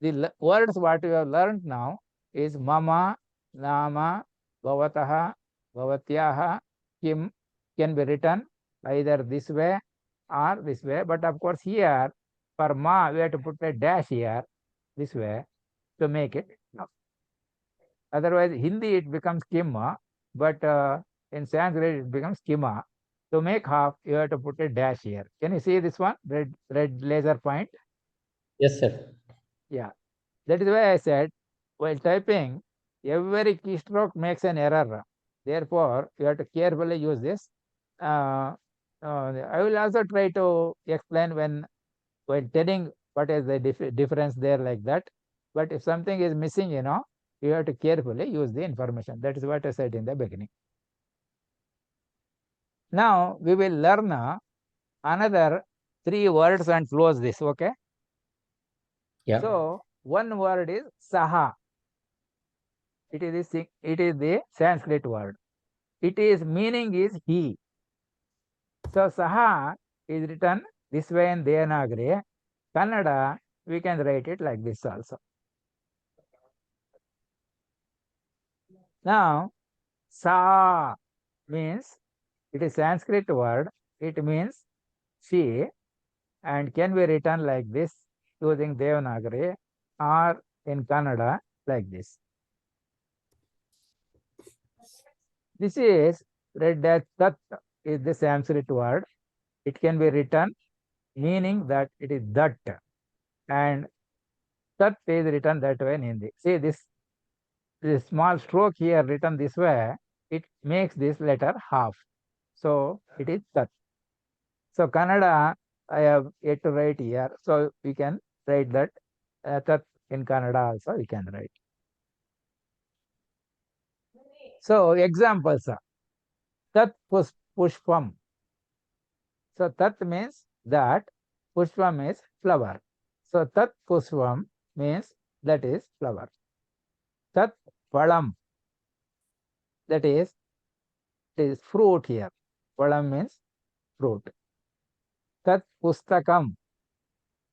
the words what we have learned now is mama, nama, bhavataha, bhavatyaha, kim can be written either this way or this way. But of course here for ma we have to put a dash here this way to make it. Otherwise, Hindi it becomes kimma, but in Sanskrit it becomes kima. To make half, you have to put a dash here. Can you see this one? Red laser point? Yes, sir. Yeah. That is why I said, while typing, every keystroke makes an error. Therefore, you have to carefully use this. I will also try to explain while telling what is the difference there like that. But if something is missing, you have to carefully use the information. That is what I said in the beginning. Now we will learn another 3 words and close this, okay? Yeah. So one word is saha. It is the Sanskrit word. It is meaning is he. So saha is written this way in Devanagari. Kannada, we can write it like this also. Now, sa means it is Sanskrit word. It means she, and can be written like this using Devanagari or in Kannada like this. This is read as tat is the Sanskrit word. It can be written meaning that it is that, and tat is written that way in Hindi. See this this small stroke here written this way, it makes this letter half. So it is tat. So Kannada, I have yet to write here. So we can write that tat in Kannada also we can write. So examples are tat pushpam. So tat means that, pushpam is flower. So tat pushpam means that is flower. Tat phalam, that is, it is fruit here. Phalam means fruit. Tat pustakam,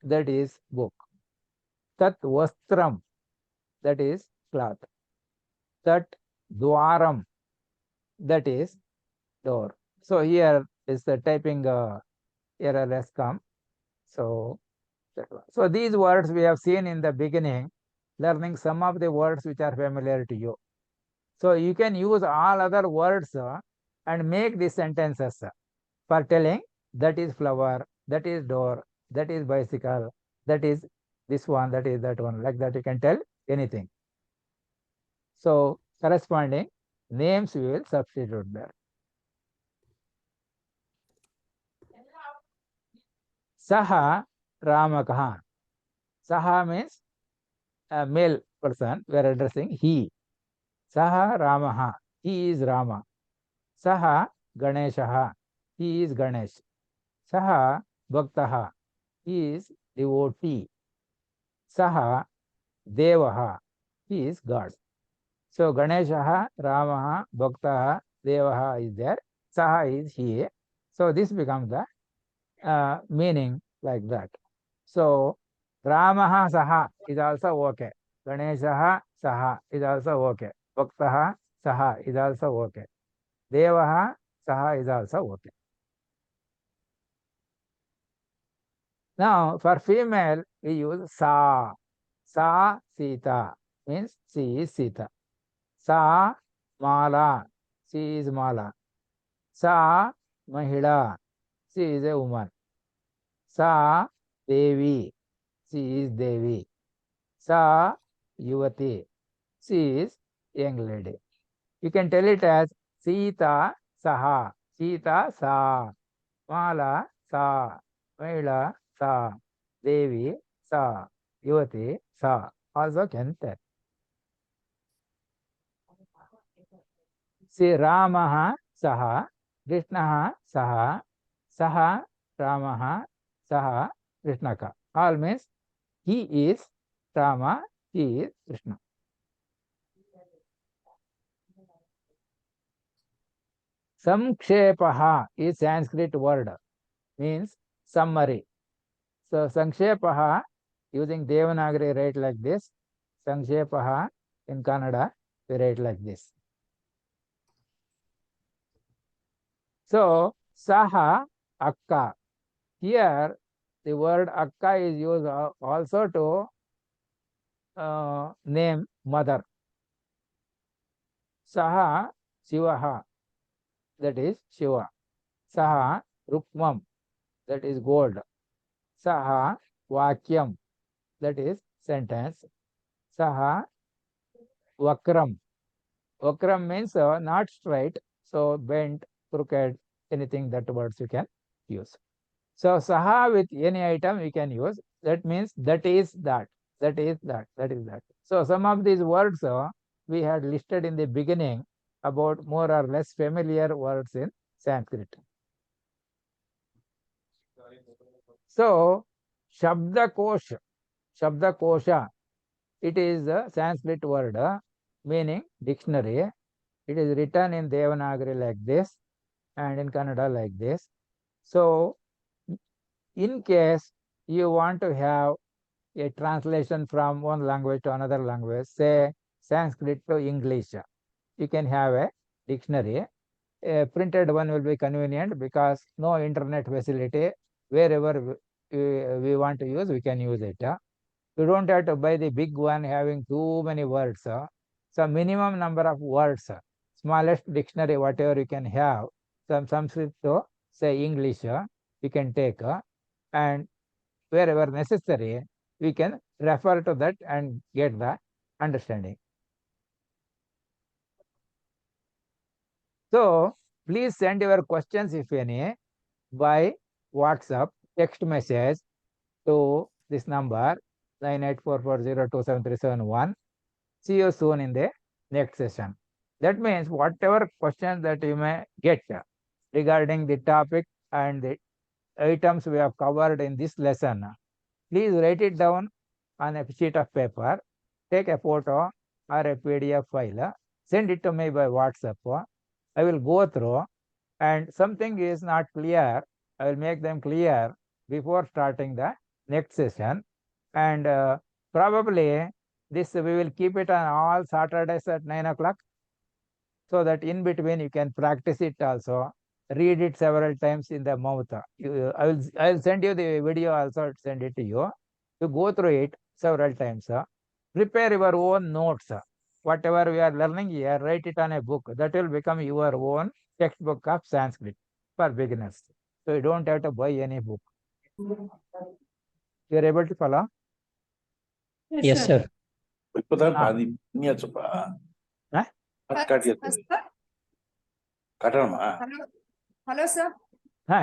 that is book. Tat vastram, that is cloth. Tat dwaram, that is door. So here is the typing error has come. So these words we have seen in the beginning, learning some of the words which are familiar to you. So you can use all other words and make these sentences for telling that is flower, that is door, that is bicycle, that is this one, that is that one. Like that you can tell anything. So corresponding names we will substitute there. Saha Ramakaha. Saha means a male person. We are addressing he. Saha Ramaha. He is Rama. Saha Ganeshaha. He is Ganesh. Saha Bhaktaha. He is devotee. Saha Devaha. He is God. So Ganeshaha, Ramaha, Bhaktaha, Devaha is there. Saha is he. So this becomes the meaning like that. So Ramaha Saha is also okay. Ganeshaha Saha is also okay. Bhaktaha Saha is also okay. Devaha Saha is also okay. Now for female we use Sa. Sa Sita means she is Sita. Sa Mala, she is Mala. Sa Mahila, she is a woman. Sa Devi, she is Devi. Sa Yuvati, she is young lady. You can tell it as Sita Saha, Sita Sa, Mala Sa, Mahila Sa, Devi Sa, Yuvati Sa. Also can tell. See Ramaha Saha, Krishnaha Saha, Saha Ramaha Saha Krishnaka. All means he is Rama, he is Krishna. Samkshepaha is Sanskrit word, means summary. So Sankshepaha using Devanagari write like this. Sankshepaha in Kannada we write like this. So Saha Akka. Here the word Akka is used also to name mother. Saha Shivaha, that is Shiva. Saha Rukmam, that is gold. Saha Vakyam, that is sentence. Saha Vakram. Vakram means not straight, so bent, crooked, anything that words you can use. So Saha with any item we can use. That means that is that, that is that, that is that. So some of these words we had listed in the beginning about more or less familiar words in Sanskrit. So Shabdakosha, Shabdakosha, it is a Sanskrit word meaning dictionary. It is written in Devanagari like this and in Kannada like this. So in case you want to have a translation from one language to another language, say Sanskrit to English, you can have a dictionary. A printed one will be convenient because no internet facility. Wherever we want to use, we can use it. You don't have to buy the big one having too many words. So minimum number of words, smallest dictionary, whatever you can have, some Sanskrit to say English, you can take, and wherever necessary, we can refer to that and get the understanding. So please send your questions, if any, by WhatsApp text message to this number 9844027371. See you soon in the next session. That means whatever questions that you may get regarding the topic and the items we have covered in this lesson, please write it down on a sheet of paper, take a photo or a PDF file, send it to me by WhatsApp. I will go through, and something is not clear, I will make them clear before starting the next session. And probably this we will keep it on all Saturdays at 9 o'clock, so that in between you can practice it also, read it several times in the mouth. I will send you the video also, send it to you. You go through it several times. Prepare your own notes. Whatever we are learning here, write it on a book. That will become your own textbook of Sanskrit for beginners. So you don't have to buy any book. You are able to follow? Yes, sir. இப்பதான் Ah. பாதி பண்ணியாச்சுப்பா. Huh? காட்டியாச்சு. Sir? கட்டணுமா? Hello, hello, sir.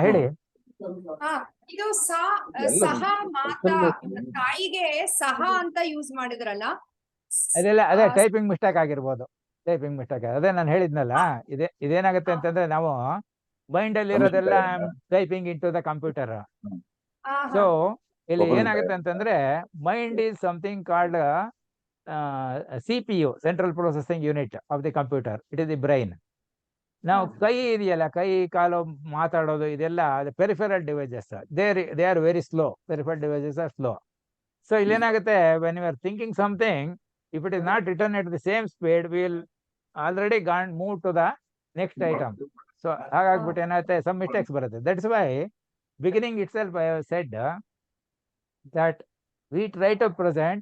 ಹೇಳಿ. ಇದು ಸಹ ಮಾತಾ ತಾಯಿಗೆ ಸಹ ಅಂತ use ಮಾಡಿದ್ರಲ್ಲ, ಅದೆಲ್ಲ ಅದೇ ಟೈಪಿಂಗ್ ಮಿಸ್ಟೇಕ್ ಆಗಿರ್ಬೋದು. ಟೈಪಿಂಗ್ ಮಿಸ್ಟೇಕ್ ಅದೇ ನಾನು ಹೇಳಿದ್ನಲ್ಲ, ಇದೇನಾಗುತ್ತೆ ಅಂತಂದ್ರೆ ನಾವು ಮೈಂಡ್ ಅಲ್ಲಿ ಇರೋದೆಲ್ಲ typing into the computer. So ಇಲ್ಲಿ ಏನಾಗುತ್ತೆ ಅಂತಂದ್ರೆ mind is something called CPU, central processing unit of the computer. It is the brain. ನಾವು ಕೈ ಇದೆಯಲ್ಲ, ಕೈ ಕಾಲು ಮಾತಾಡೋದು ಇದೆಲ್ಲ peripheral devices. They are very slow. Peripheral devices are slow. So ಇಲ್ಲೇನಾಗುತ್ತೆ, when you are thinking something, if it is not written at the same speed, we will already gone move to the next item. So ಹಾಗಾಗ್ಬಿಟ್ಟು ಏನಾಗುತ್ತೆ, some mistakes ಬರುತ್ತೆ. That's why beginning itself I have said that we try to present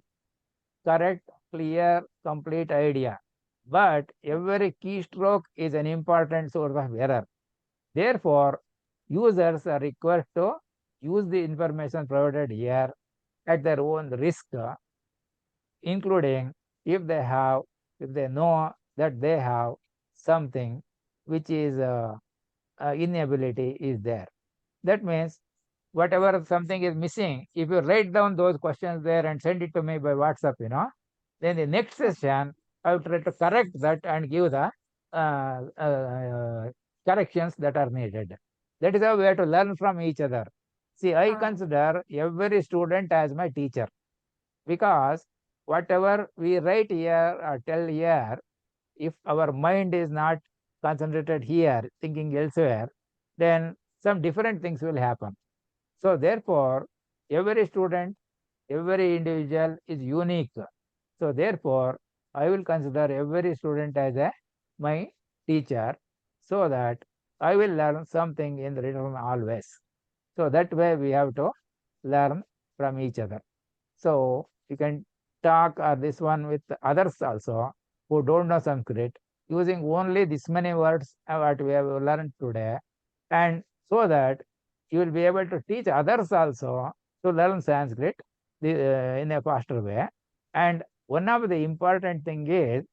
correct, clear, complete idea, but every keystroke is an important source of error. Therefore, users are required to use the information provided here at their own risk, including if they know that they have something which is inability is there. That means whatever something is missing, if you write down those questions there and send it to me by WhatsApp, then the next session I will try to correct that and give the corrections that are needed. That is how we have to learn from each other. See, I consider every student as my teacher, because whatever we write here or tell here, if our mind is not concentrated here, thinking elsewhere, then some different things will happen. So therefore, every student, every individual is unique. So therefore, I will consider every student as my teacher, so that I will learn something in return always. So that way we have to learn from each other. So you can talk this one with others also who don't know Sanskrit, using only this many words what we have learned today, and so that you will be able to teach others also to learn Sanskrit in a faster way. And one of the important thing is,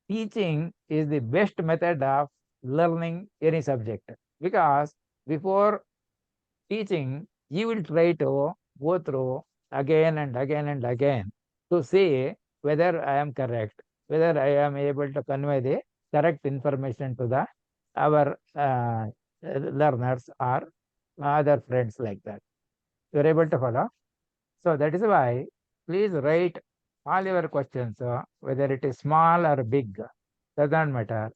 teaching is the best method of learning any subject, because before teaching, you will try to go through again and again and again to see whether I am correct, whether I am able to convey the correct information to our learners or other friends like that. You are able to follow? So that is why please write all your questions, whether it is small or big, doesn't matter.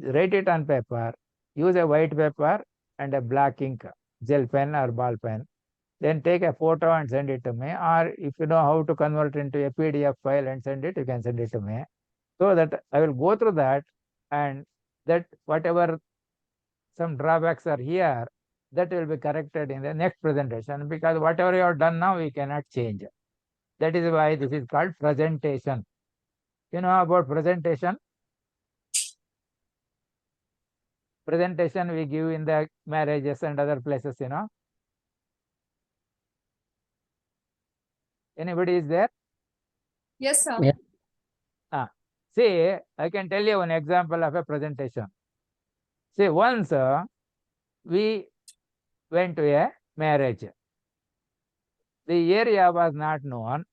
Write it on paper. Use a white paper and a black ink, gel pen or ball pen. Then take a photo and send it to me. Or if you know how to convert into a PDF file and send it, you can send it to me. So that I will go through that, and that whatever some drawbacks are here, that will be corrected in the next presentation, because whatever you have done now, we cannot change. That is why this is called presentation. You know about presentation? Presentation we give in the marriages and other places, Anybody is there? Yes, sir. Yeah. See, I can tell you one example of a presentation. See, once we went to a marriage. The area was not known.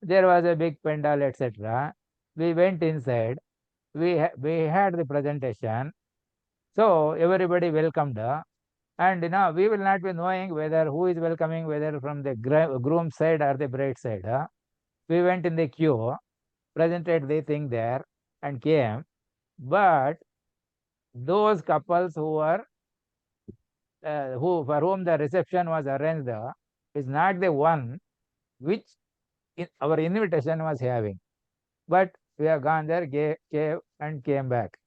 There was a big pandal, etc. We went inside. We had the presentation. So everybody welcomed. And we will not be knowing whether who is welcoming, whether from the groom side or the bride side. We went in the queue, presented the thing there, and came. But those couples who were for whom the reception was arranged is not the one which our invitation was having. But we have gone there, gave and came back.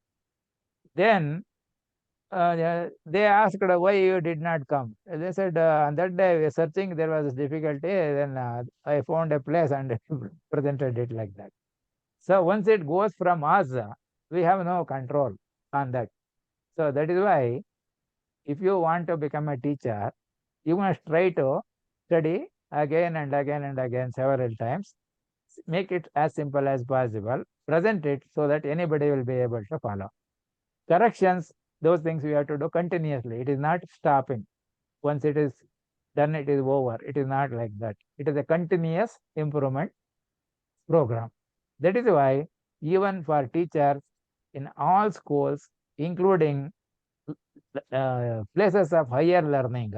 Then they asked why you did not come. They said on that day we were searching, there was difficulty. Then I found a place and presented it like that. So once it goes from us, we have no control on that. So that is why if you want to become a teacher, you must try to study again and again and again several times. Make it as simple as possible. Present it so that anybody will be able to follow. Corrections, those things we have to do continuously. It is not stopping. Once it is done, it is over. It is not like that. It is a continuous improvement program. That is why even for teachers in all schools, including places of higher learning,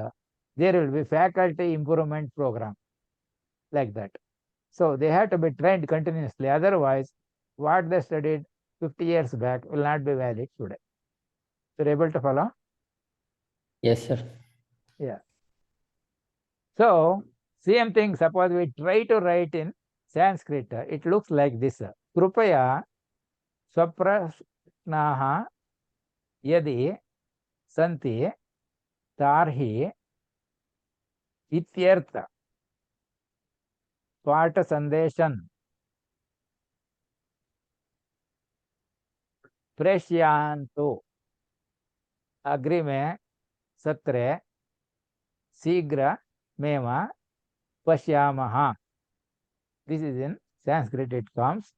there will be faculty improvement program like that. So they have to be trained continuously. Otherwise, what they studied 50 years back will not be valid today. You're able to follow? Yes, sir. Yeah. So same thing, suppose we try to write in Sanskrit, it looks like this. Krupaya swaprashnaha yadi santi tarhi ityartha पाठ संदेशन प्रेषयन्तु अग्रिमे सत्रे शीघ्रमेव पश्यामः. This is in Sanskrit it comes.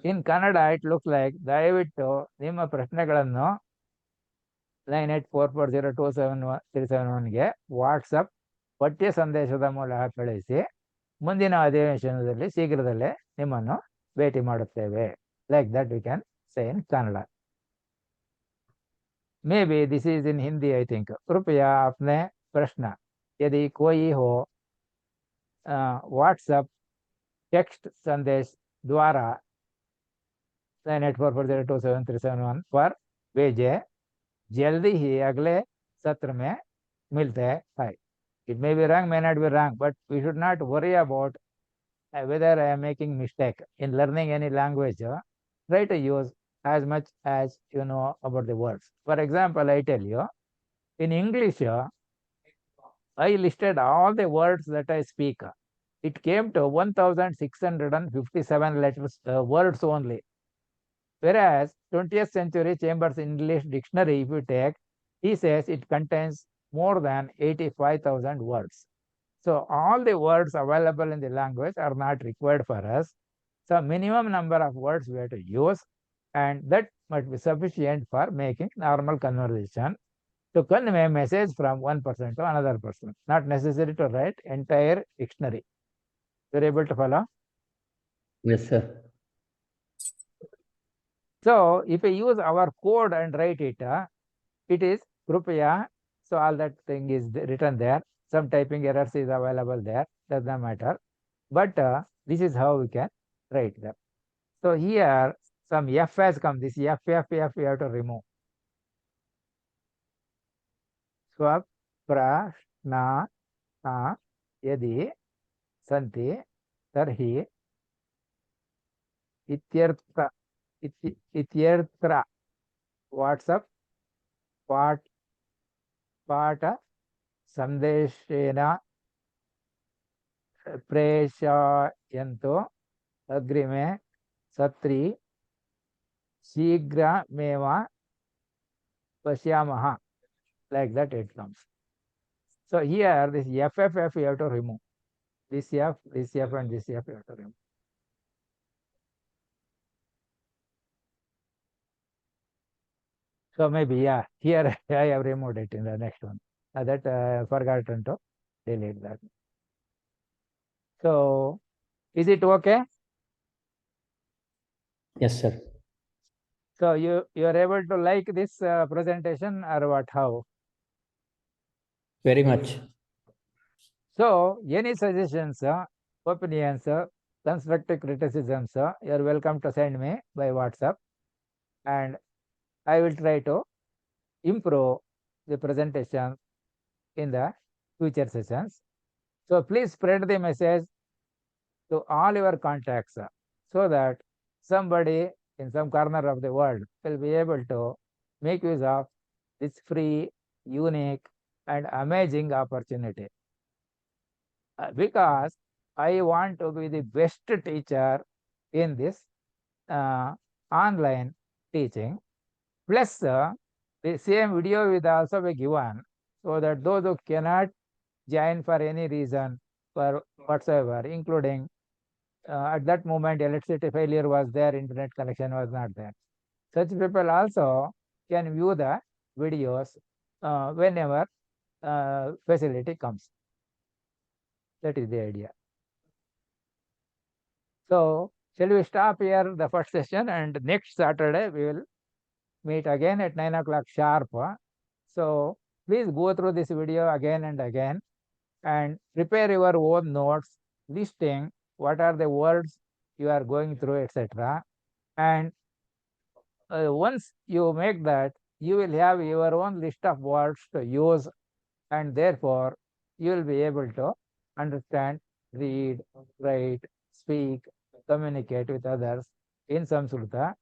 In Kannada it looks like ದಯವಿಟ್ಟು ನಿಮ್ಮ ಪ್ರಶ್ನೆಗಳನ್ನು line 8440271371ಗೆ WhatsApp ಪಠ್ಯ ಸಂದೇಶದ ಮೂಲಕ ಕಳಿಸಿ ಮುಂದಿನ ಅಧಿವೇಶನದಲ್ಲಿ ಶೀಘ್ರದಲ್ಲೇ ನಿಮ್ಮನ್ನು ಭೇಟಿ ಮಾಡುತ್ತೇವೆ. Like that we can say in Kannada. Maybe this is in Hindi, I think. कृपया अपने प्रश्न यदि कोई हो व्हाट्सएप टेक्स्ट संदेश द्वारा 9844027371 पर भेजे. जल्दी ही अगले सत्र में मिलते हैं. It may be wrong, may not be wrong, but we should not worry about whether I am making mistake in learning any language. Try to use as much as you know about the words. For example, I tell you, in English, I listed all the words that I speak. It came to 1657 letters, words only. Whereas 20th century Chambers English Dictionary, if you take, he says it contains more than 85,000 words. So all the words available in the language are not required for us. So minimum number of words we have to use, and that must be sufficient for making normal conversation to convey a message from one person to another person. Not necessary to write entire dictionary. You're able to follow? Yes, sir. So if I use our code and write it, it is Krupaya. So all that thing is written there. Some typing errors is available there. Does not matter. But this is how we can write them. So here some F has come. This F we have to remove. Swaprashna yadi santi tarhi ityartha WhatsApp पाठ संदेशेन प्रेषयन्तु अग्रिमे सत्रे शीघ्रमेव पश्यामः. Like that it comes. So here this FFF you have to remove. This F and this F you have to remove. So maybe, yeah, here I have removed it in the next one. That forgotten to delete that. So is it okay? Yes, sir. So you are able to like this presentation or what? How? Very much. So any suggestions, opinions, constructive criticisms, you are welcome to send me by WhatsApp, and I will try to improve the presentation in the future sessions. So please spread the message to all your contacts so that somebody in some corner of the world will be able to make use of this free, unique, and amazing opportunity. Because I want to be the best teacher in this online teaching. Plus, the same video will also be given so that those who cannot join for any reason, for whatsoever, including at that moment electricity failure was there, internet connection was not there. Such people also can view the videos whenever facility comes. That is the idea. So shall we stop here the first session, and next Saturday we will meet again at 9 o'clock sharp. So please go through this video again and again and prepare your own notes listing what are the words you are going through, etc. And once you make that, you will have your own list of words to use, and therefore you will be able to understand, read, write, speak, communicate with others in Samskruta.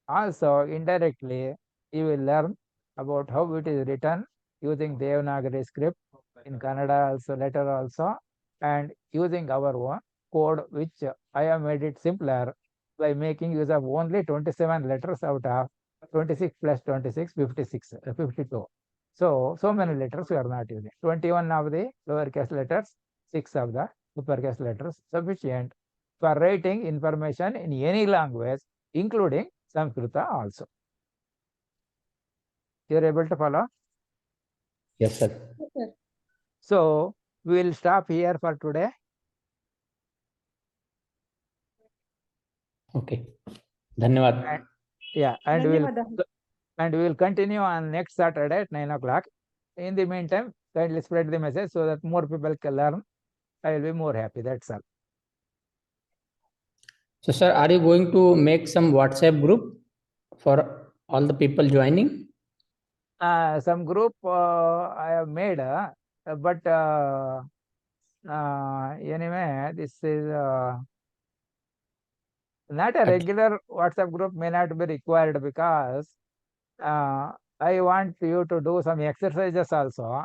Also, indirectly, you will learn about how it is written using Devanagari script in Kannada also, letter also, and using our own code, which I have made it simpler by making use of only 27 letters out of 26 plus 26, 56, 52. So many letters we are not using. 21 of the lowercase letters, 6 of the uppercase letters, sufficient for writing information in any language, including Samskruta also. You are able to follow? Yes, sir. So we will stop here for today. Okay. Dhanyawad. And ಧನ್ಯವಾದ. we will continue on next Saturday at 9 o'clock. In the meantime, kindly spread the message so that more people can learn. I will be more happy. That's all. So, sir, are you going to make some WhatsApp group for all the people joining? Some group I have made, but anyway, this is not a regular WhatsApp group, may not be required, because I want you to do some exercises also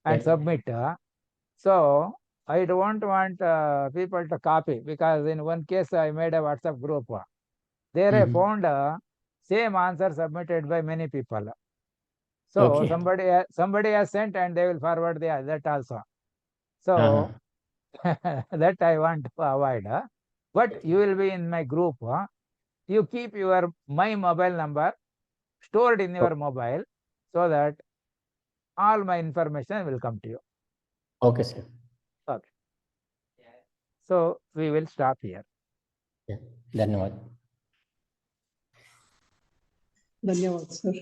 and submit. So I don't want people to copy, because in one case I made a WhatsApp group. There I found same answer submitted by many people. So somebody has sent and they will forward that also. So that I want to avoid. But you will be in my group. You keep my mobile number stored in your mobile so that all my information will come to you. Okay, sir. Okay. So we will stop here. Yeah. Dhanyawad. ಧನ್ಯವಾದ sir.